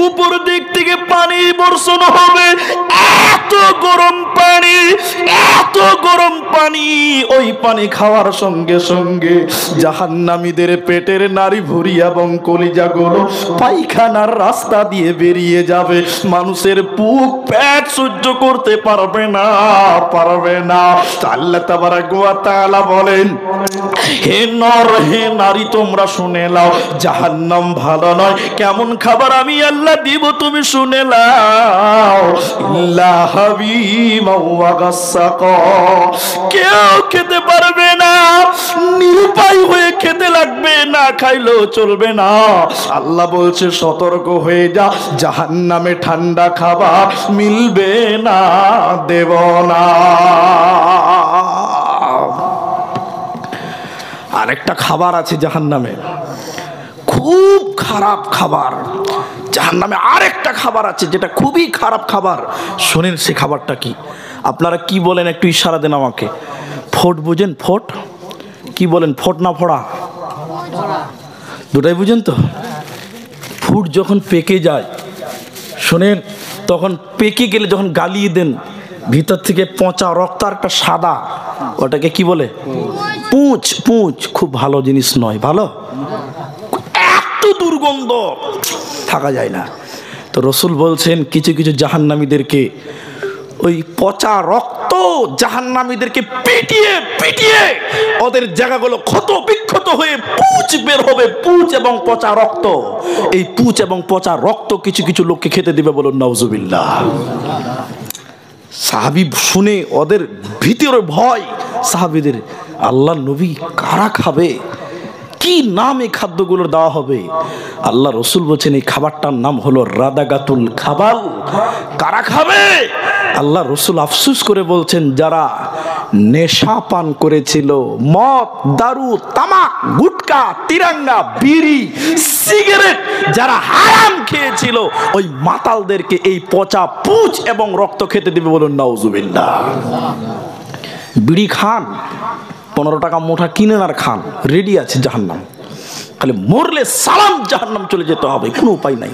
উপর দিক থেকে পানি বর্ষণ হবে, এত গরম পানি, এত গরম পানি, ওই পানি খাওয়ার সঙ্গে সঙ্গে জাহান্নামীদের পেটের নাড়ি ভুঁড়ি এবং কলিজাগুলো পায়খানার রাস্তা দিয়ে বেরিয়ে যাবে, মানুষের বুক পেট সহ্য করতে পারবে না, পারবে না। আল্লাহ তাবারাক ওয়া তাআলা বলেন, হে নর হে নারী তোমরা শুনে নাও, জাহান্নাম ভালো নয়, কেমন খাবার আমি আল্লাহ দিব তুমি শুনে নাও, ইল্লা হাবিমা ওয়া গাসসাকা, কেউ খেতে পারবে না, নিরুপায় হয়ে খেতে লাগবে, না খাইলেও চলবে না। আল্লাহ বলছে সতর্ক হয়ে যা, জাহান্নামে ঠান্ডা খাবার মিলবে না, দেব না। আরেকটা খাবার আছে জাহান্নামে, খুব খারাপ খাবার। জাহান্নামে আরেকটা খাবার আছে যেটা খুবই খারাপ খাবার, শোনেন সে খাবারটা কি। আপনারা কি বলেন একটু ইশারা দেন আমাকে। ফোট বুঝেন? ফোট কি বলেন? ফোট না ফোড়া? দুটাই বুঝেন তো? ফুট যখন পেকে যায়, শোনেন, তখন পেকে গেলে যখন গালিয়ে দেন, ভিতর থেকে পচা রক্ত আর একটা সাদা, ওটাকে কি বলে? পুঁচ। পুঁচ খুব ভালো জিনিস নয়, ভালো, এত দুর্গন্ধ থাকা যায় না। তো রসুল বলছেন কিছু কিছু জাহান্নামীদেরকে ওই পচা রক্ত জাহান্নামীদেরকে পিটিয়ে পিটিয়ে ওদের জায়গাগুলো ক্ষত বিক্ষত হয়ে পুঁজ বের হবে, পুঁজ এবং পচা রক্ত। এই পুঁজ এবং পচা রক্ত কিছু কিছু লোককে খেতে দিবে, বলুন নাউজুবিল্লাহ। সাহাবী শুনে ওদের ভিতরে ভয়, সাহাবীদের, আল্লাহ নবী কারা খাবে, কি নাম এই খাদ্যগুলোর দেওয়া হবে? আল্লাহ রসুল বলছেন এই খাবারটার নাম হলো রাদাগাতুল খাবাল। কারা খাবে? আল্লাহ রসুল আফসোস করে বলছেন যারা নেশা পান করেছিল, মদ, দারু, তামাক, গুটকা, তিরাঙ্গা, বিড়ি, সিগারেট যারা হারাম খেয়েছিল, ওই মাতালদেরকে এই পচা পুঁজ এবং রক্ত খেতে দিবে, বলুন নাউজুবিল্লাহ। বিড়ি খান, 15 টাকা মোটা কিনেন আর খান, রেডি আছে জাহান্নাম, খালি মরলে সালাম জাহান্নাম চলে যেতে হবে, কোনো উপায় নাই।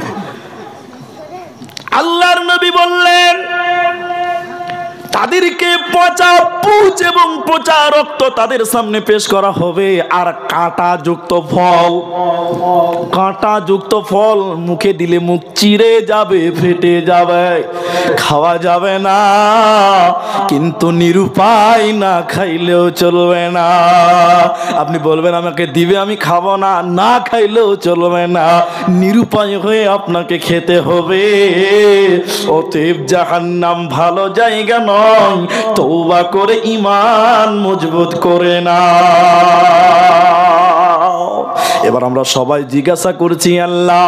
আল্লাহর নবী বললেন তাদেরকে পচা পুঁজ এবং পচা রক্ত তাদের সামনে পেশ করা হবে, আর কাঁটাযুক্ত ফল, কাঁটাযুক্ত ফল মুখে দিলে মুখ চিরে যাবে, ফেটে যাবে, খাওয়া যাবে না, কিন্তু নিরুপায়, না খাইলেও চলবে না। আপনি বলবেন আমাকে দিবে, আমি খাবো না, না খাইলেও চলবে না, নিরুপায় হয়ে আপনাকে খেতে হবে। অতএব জাহান্নাম ভালো জায়গা নয়, তওবা করে ঈমান মজবুত করে না। এবার আমরা সবাই জিজ্ঞাসা করছি, আল্লাহ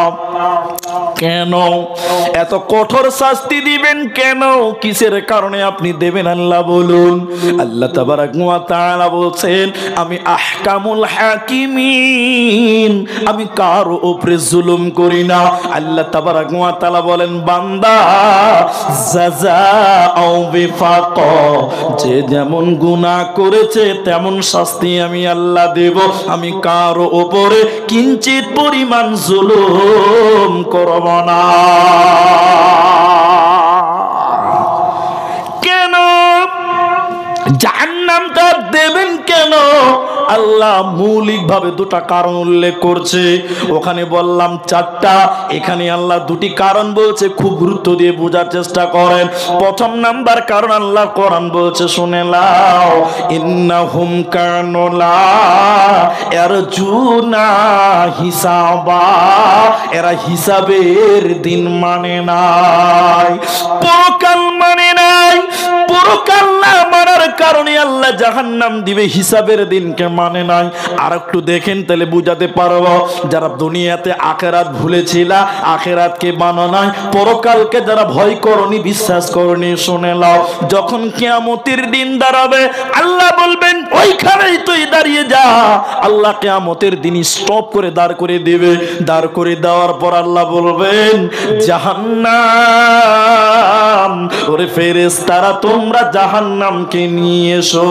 কেন এত কঠোর শাস্তি দিবেন? কেন, কিসের কারণে আপনি দেবেন আল্লাহ বলুন। আল্লাহ তাবারাক ওয়া তাআলা বলছেন আমি আহকামুল হাকিমিন, আমি কারো উপরে জুলুম করি না। আল্লাহ তাবারাক ওয়া তাআলা বলেন বান্দা জাযাউ বিফাকা, যে যেমন গুনাহ করেছে তেমন শাস্তি আমি আল্লাহ দেব, আমি কারো উপরে কিঞ্চিত পরিমাণ জুলুম করব না। কেন জাহান্নামটা দেবেন কেন? আল্লাহ মৌলিকভাবে দুটা কারণ উল্লেখ করছে, ওখানে বললাম চারটা, এখানে আল্লাহ দুটি কারণ বলছে, খুব গুরুত্ব দিয়ে বোঝার চেষ্টা করেন। প্রথম নাম্বার কারণ আল্লাহ কোরআন বলছে, শুনে নাও, ইন্নাহুম কানু লা ইয়ারজুনা হিসাবা, এরা হিসাবের দিন মানে নাই, পরকাল মানে নাই, পরকাল না মানার কারণে আল্লাহ জাহান্নাম দিবে, হিসাবের দিনকে মানে নাই। আর একটু দেখেন তাহলে বুঝাতে পারবো। যারা দুনিয়াতে আখিরাত ভুলেছিল, আখিরাতকে মানো নাই, পরকালকে যারা ভয় করনি, বিশ্বাস করনি, শুনে নাও, যখন কিয়ামতের দিন দাঁড়াবে আল্লাহ বলবেন ওইখানেই তুই দাঁড়িয়ে যা। আল্লাহ কিয়ামতের দিন স্টপ করে দাঁড় করে দেবে। দাঁড় করে দেওয়ার পর আল্লাহ বলবেন জাহান্নাম, ওরে ফেরেশতারা তোমরা জাহান্নামকে নিয়ে এসো।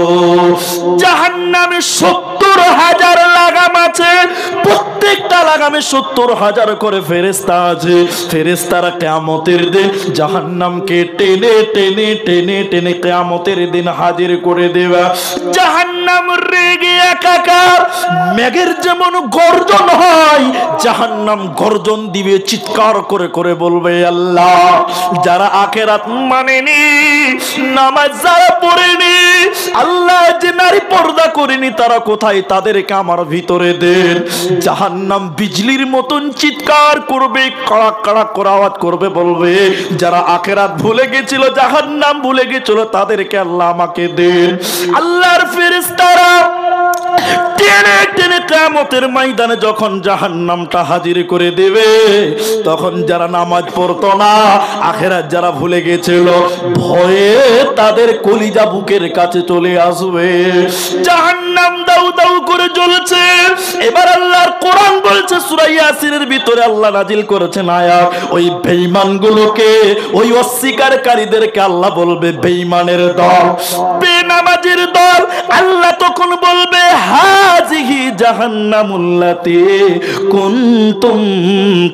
জাহান্নামে 70,000 লাগাম আছে, প্রত্যেকটা লাগামে 70,000 করে ফেরেশতা আছে। ফেরেশতারা কিয়ামতের দিন জাহান্নামকে টেনে টেনে টেনে টেনে কিয়ামতের দিন হাজির করে দেবে। জাহান্নাম রেগে একাকার, মেঘের যেমন গর্জন হয় জাহান্নাম গর্জন দিবে, চিৎকার করে করে বলবে আল্লাহ যারা আখিরাত মানেনি, নামাজ যারা পড়েনি, আল্লাহ যে নারী পর্দা করেনি তারা কোথায়, তাদেরকে আমার ভিতরে দেন। জাহান্নাম বিজলির মতন চিৎকার করবে, কড়াক কড়াক করে আওয়াজ করবে, বলবে যারা আখিরাত ভুলে গেছিল, জাহান্নাম ভুলে গেছিল, তাদেরকে আল্লাহ আমাকে দেন। আল্লাহর ফেরেশতারা টেনে টেনে কিয়ামতের ময়দানে যখন জাহান্নামটা হাজির করে দেবে, তখন যারা নামাজ পড়তো না, আখিরাত যারা ভুলে গেছিল, ভয়ে তাদের কলিজা বুকের কাছে চলে আসবে। জাহান্নাম দাউ দাউ করে জ্বলছে। এবার আল্লাহর কোরআন বলছে সূরা ইয়াসিনের ভিতরে আল্লাহ নাজিল করেছেন আয়াত, ওই বেঈমানগুলোকে, ওই অস্বীকারীদেরকে আল্লাহ বলবে বেঈমানের দল, বেনামাজির দল। আল্লাহ তখন বলবে হাজিহি জাহান্নামুল্লাতী কুনতুম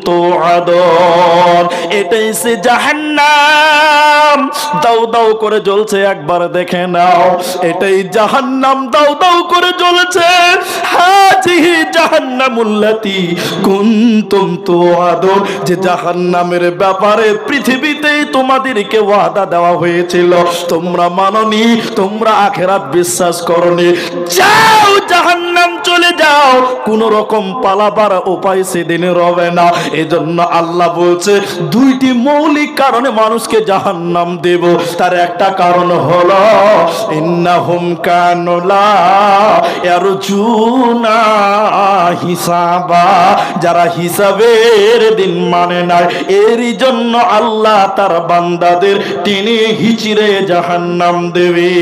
তুআদুন, এটাই সে জাহান্নাম দাউ দাউ করে জ্বলছে, একবার দেখে নাও। এটাই জাহান্নাম দাউ দাউ করে জ্বলছে। হাজিহি জাহান্নামুল্লাতী কুনতুম তুআদুন, যে জাহান্নামের ব্যাপারে পৃথিবীতেই তোমাদেরকে ওয়াদা দেওয়া হয়েছিল, তোমরা মাননি, তোমরা আখিরাত বিশ্বাস করনি, যাও জাহান্নাম চলে যাও, কোন রকম পালাবার উপায় সেদিন রবে না। এজন্য আল্লাহ বলছে দুইটি মৌলিক কারণে মানুষকে জাহান্নাম দেব। তার একটা কারণ হলো ইন্নাহুম কানু লা ইয়ারজুনা হিসাবা, যারা হিসাবের দিন মানে না, এরই জন্য আল্লাহ তার বান্দাদের টেনে হিচড়ে জাহান্নাম দেবে।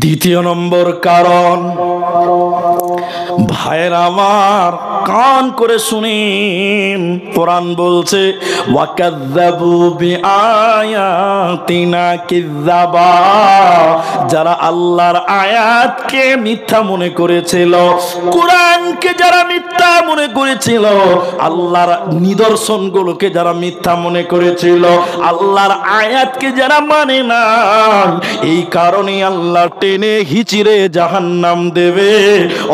দ্বিতীয় নম্বর কারণ, ভাইয়ের আমার কান করে শুনেন, কোরআন বলছে ওয়াকাযযাবু বিআয়াতিনা কিযাবা, যারা আল্লাহর আয়াতকে মিথ্যা মনে করেছিল, কোরআনকে যারা মিথ্যা মনে করেছিল, আল্লাহর নিদর্শনগুলোকে যারা মিথ্যা মনে করেছিল, আল্লাহর আয়াতকে যারা মানে না, এই কারণে আল্লাহ টেনে হিচড়ে জাহান্নাম দেবে।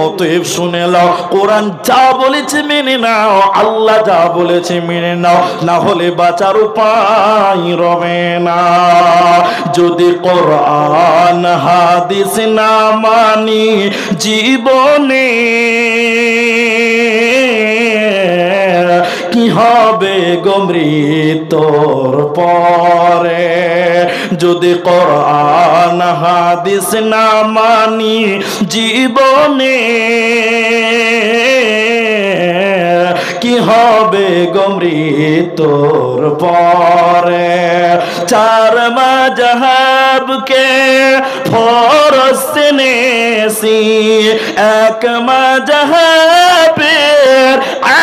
অতএব শুনে নাও, কোরআন যা বলেছে মেনে নাও, আল্লাহ যা বলেছে মেনে নাও, না হলে বাঁচার উপায় রবে না। যদি কোরআন হাদিস না মানি জীবনে, কি হবে গো মৃত্যুর পরে। যদি কোরআন হাদিস না মানি জীবনে, কি হবে গো মৃত্যুর পরে। চার মাযহাবকে ফরজ নেছি, এক মাযহাবের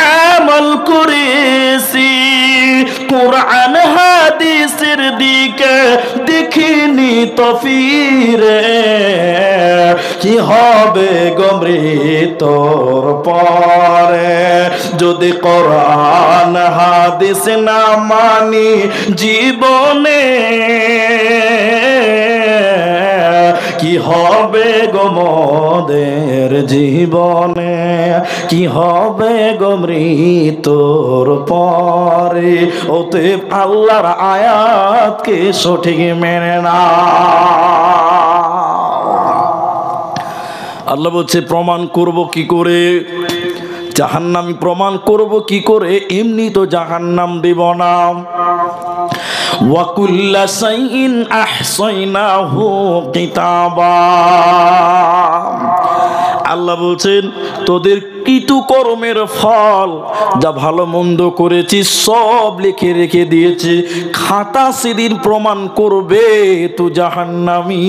আমল করেছি, কোরআন হাদিসের দিকে দেখিনি তো ফিরে, কি হবে গো মৃত্যুর পরে। যদি কোরআন হাদিস না মানি জীবনে, কি হবে গো মোদের জীবনে, কি হবে গো মৃত্যুর পরে। অতএব আল্লাহর আয়াতকে সঠিক মেনে না। আল্লাহ বলছে প্রমাণ করব কি করে, জাহান্নাম প্রমাণ করব কি করে, এমনি তো জাহান্নাম দেব না। ওয়া কুল্লা শাইইন আহসাইনাহু কিতাবা। আল্লাহ বলছেন তোদের কৃতকর্মের ফল যা ভালো মন্দ করেছি সব লিখে রেখে দিয়েছে। খাতা সেদিন প্রমাণ করবে তো জাহান্নামী।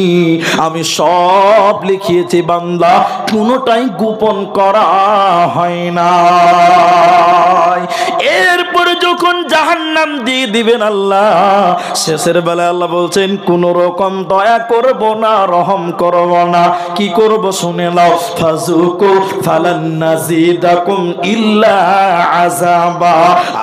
আমি সব লিখিয়েছি বান্দা, কোনোটাই গোপন করা হয় না। এরপরে যখন জাহান্নাম দিয়ে দিবেন আল্লাহ, শেষের বেলায় আল্লাহ বলছেন কোন রকম দয়া করব না, রহম করব না। কি করব শুনে নাও, ফাজুকু ফালান নাজিদাকুম ইল্লা আযাবা।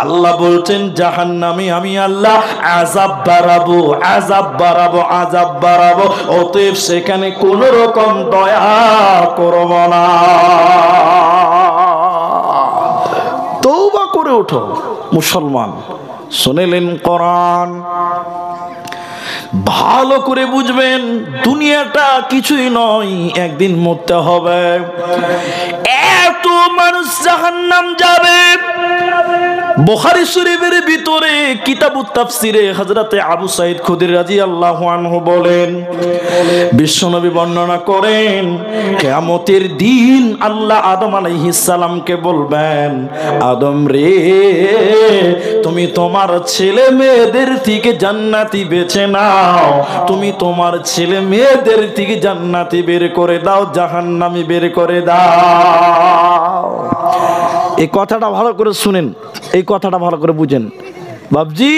আল্লাহ বলছেন জাহান্নামী আমি আল্লাহ আযাব বাড়াবো, আযাব বাড়াবো, আযাব বাড়াবো। অতএব সেখানে কোন রকম দয়া করব না। তওবা করে ওঠো মুসলমান। শুনলেন কোরআন, ভালো করে বুঝবেন দুনিয়াটা কিছুই নয়, একদিন মরতে হবে। এত মানুষ জাহান্নাম যাবে। বুখারী শরীফের ভিতরে কিতাবুত তাফসিরে হযরতে আবু সাঈদ খুদরি রাদিয়াল্লাহু আনহু বলেন, বিশ্বনবী বর্ণনা করেন কিয়ামতের দিন আল্লাহ আদম আলাইহিস সালামকে বলবেন, আদম রে তুমি তোমার ছেলে মেয়েদের থেকে জান্নাতি বেছে নাও, তুমি তোমার ছেলে মেয়েদের থেকে জান্নাতি বের করে দাও, জাহান্নামী বের করে দাও। এই কথাটা ভালো করে শুনেন, এই কথাটা ভালো করে বুঝেন। বাবজি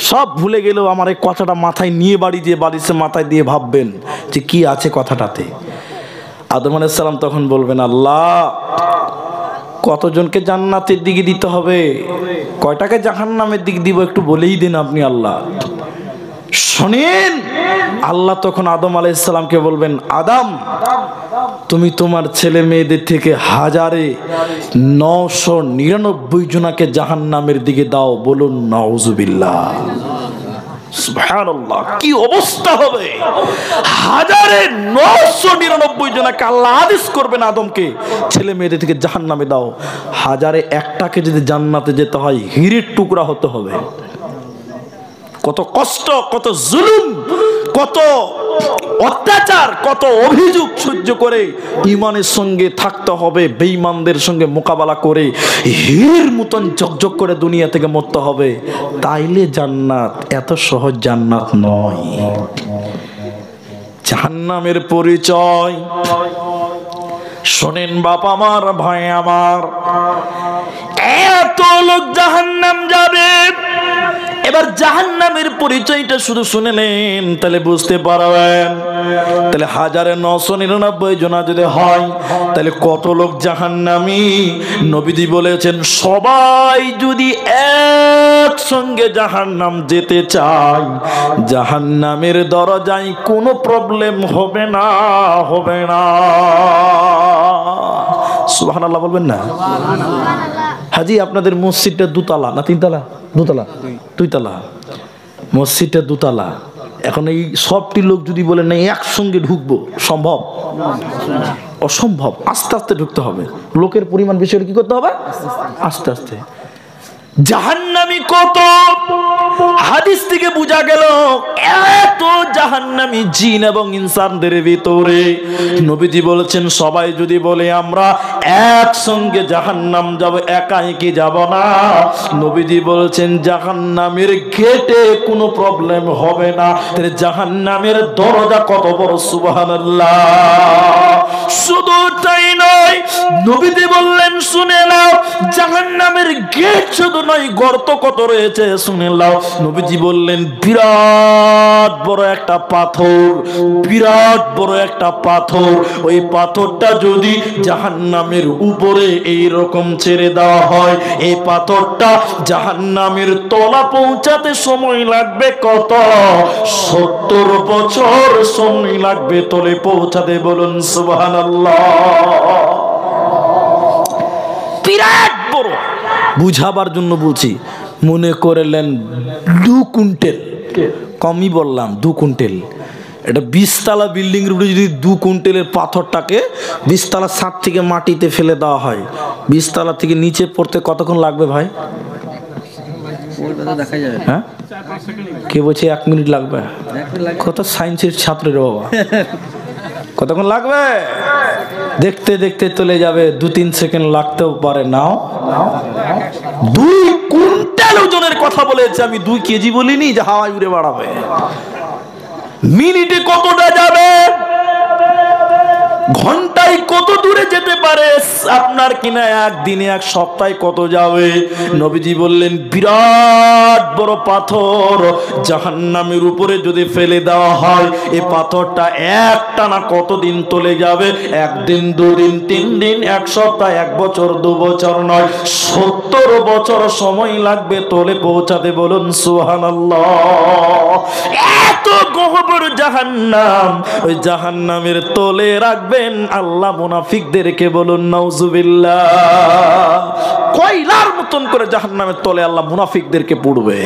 সব ভুলে গেলেও আমার এই কথাটা মাথায় নিয়ে বাড়ি দিয়ে বাড়িতে মাথায় দিয়ে ভাববেন যে কি আছে কথাটাতে। আদম আলাইহিস সালাম তখন বলবেন, আল্লাহ কতজনকে জান্নাতের দিকে দিতে হবে, কয়টাকে জাহান্নামের দিকে দিব একটু বলেই দিন আপনি আল্লাহ। শোনেন, আল্লাহ তখন আদম আলাইহিস সালামকে বলবেন, আদম তুমি তোমার ছেলে মেয়েদের থেকে 1999 জনকে জাহান্নামের দিকে দাও। বলুন নাউজুবিল্লাহ, সুবহানাল্লাহ। কি অবস্থা হবে, 1999 জনকে আল্লাহ আদেশ করবেন আদমকে ছেলে মেয়েদের থেকে জাহান্নামে দাও। 1001টাকে যদি জান্নাতে যেতে হয় হীরের টুকরা হতে হবে। কত কষ্ট, কত জুলুম, কত অত্যাচার, কত অভিযোগ সহ্য করে ঈমানের সঙ্গে থাকতে হবে, বেঈমানদের সঙ্গে মোকাবেলা করে হীরের মতন ঝকঝক করে দুনিয়া থেকে মরতে হবে। তাইলে জান্নাত, এত সহজ জান্নাত নয়। জাহান্নামের পরিচয় শোনেন বাবা আমার, ভাই আমার, এত লোক জাহান্নাম যাবে। এবার জাহান্নামের পরিচয়টা শুধু শুনে নেন, তাহলে বুঝতে পারবেন। তাহলে 1999 জন যদি হয় তাহলে কত লোক জাহান্নামী। নবীজি বলেছেন সবাই যদি একসঙ্গে জাহান্নাম যেতে চায়, জাহান্নামের দরজায় কোনো প্রবলেম হবে না, হবে না। সুবহানাল্লাহ বলবেন না? হাজি আপনাদের মসজিদটা দুতলা না তিনতলা? দুতলা, দুইতলা মসজিদটা দুতলা। এখন এই সবটি লোক যদি বলে না একসঙ্গে ঢুকবো, সম্ভব? অসম্ভব। আস্তে আস্তে ঢুকতে হবে। লোকের পরিমাণ বেশি হলে কি করতে হবে? আস্তে আস্তে। জাহান্নামী কত, হাদিস থেকে বোঝা গেল এত জাহান্নামী জিন এবং ইনসানদের ভিতরে। নবীজি বলেছেন সবাই যদি বলে আমরা একসঙ্গে জাহান্নাম যাব, একাই কি যাব না? নবীজি বলেছেন জাহান্নামের গেটে কোনো প্রবলেম হবে না। তাহলে জাহান্নামের দরজা কত বড়, সুবহানাল্লাহ। শুধু তাই নয়, নবীজি বললেন শুনে নাও, জাহান্নামের গেট শুধু নয়, গর্ত কত রয়েছে শুনে নাও। নবীজি বললেন বিরাট বড় একটা পাথর, বিরাট বড় একটা পাথর। ওই পাথরটা যদি জাহান্নামের উপরে এই রকম ছেড়ে দেওয়া হয়, এই পাথরটা জাহান্নামের তলা পৌঁছাতে সময় লাগবে কত? 70 বছর সময় লাগবে তলে পৌঁছাতে। বলুন সুবহানাল্লাহ। বিরাট বড়, বুঝাবার জন্য বলছি। মনে করলেন 2 কুইন্টাল, কমই বললাম 2 কুইন্টাল। এটা 20 তলা বিল্ডিং এর উপরে যদি 2 কুইন্টালের পাথরটাকে 20 তলা ছাদ থেকে মাটিতে ফেলে দেওয়া হয়, 20 তলা থেকে নিচে পড়তে কতক্ষণ লাগবে ভাই? হ্যাঁ কে বলছে 1 মিনিট লাগবে? কত সায়েন্সের ছাত্রের বাবা, কতক্ষণ লাগবে? দেখতে দেখতে চলে যাবে, 2-3 সেকেন্ড লাগতেও পারে। নাও 2 কুইন্টাল ওজনের কথা বলেছে, আমি 2 কেজি বলিনি যে হাওয়ায় উড়ে বেড়াবে। মিনিটে কতটা যাবে, ঘন্টায় কত দূরে যেতে পারে আপনার কিনা, একদিনে 1 সপ্তাহে কত যাবে? নবীজি বললেন বিরাট বড় পাথর জাহান্নামের উপরে যদি ফেলে দেওয়া হয়, এই পাথরটা একটানা কতদিন চলে যাবে? 1 দিন, 2 দিন, 3 দিন, 1 সপ্তাহ, 1 বছর, 2 বছর নয়, 70 বছর সময় লাগবে তোলে পৌঁছাতে। বলুন সুবহানাল্লাহ। এত গহ্বর জাহান্নাম, ওই জাহান্নামের তলে রাখবেন আল্লাহ মুনাফিকদেরকে। বলুন নাউজুবিল্লাহ। কয়লার মতন করে জাহান্নামের তলে আল্লাহ মুনাফিকদেরকে পুড়বে।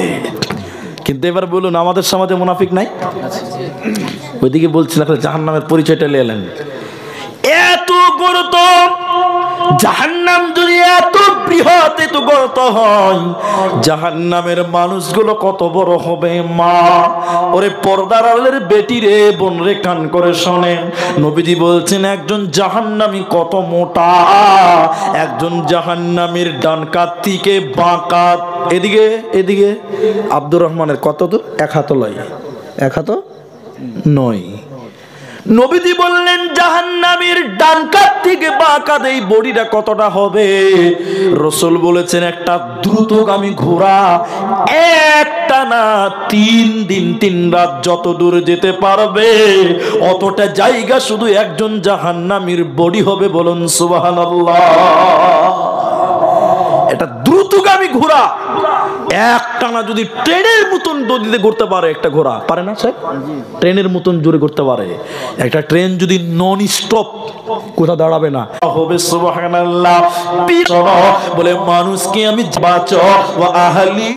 কিন্তু এবার বলুন আমাদের সমাজে মুনাফিক নাই? ওইদিকে বলছিলাম জাহান্নামের পরিচয়টা নিলেন। এত গর্ত জাহান্নাম যদি এত বৃহৎ, এত গর্ত হয়, জাহান্নামের মানুষগুলো কত বড় হবে? মা ওরে পর্দার আড়ালের বেটি রে, বোন রে, কান করে শোনেন। নবীজি বলছেন একজন জাহান্নামী কত মোটা। একজন জাহান্নামীর ডান কাত থেকে বাঁ কাত, এদিকে এদিকে আব্দুর রহমানের কত দূর? 1 হাত লয়, 1 হাত নয়। নবীজি বললেন জাহান্নামীর ডান কাত থেকে বাঁ কাত এই বডিটা কতটা হবে? রাসূল বলেছেন একটা দ্রুতগামী ঘোড়া একটা না 3 দিন 3 রাত যত দূর যেতে পারবে, অতটা জায়গা শুধু একজন জাহান্নামীর বডি হবে। বলুন সুবহানাল্লাহ। এটা দ্রুতগামী ঘোড়া একটানা যদি ট্রেনের মতন গতিতে ঘুরতে পারে, একটা ঘোড়া পারে না স্যার? ট্রেনের মতন জোরে ঘুরতে পারে। একটা ট্রেন যদি নন স্টপ কোথাও দাঁড়াবে না হবে। সুবহানাল্লাহ। বলে মানুষকে আমি বাঁচাও ওয়া আহলি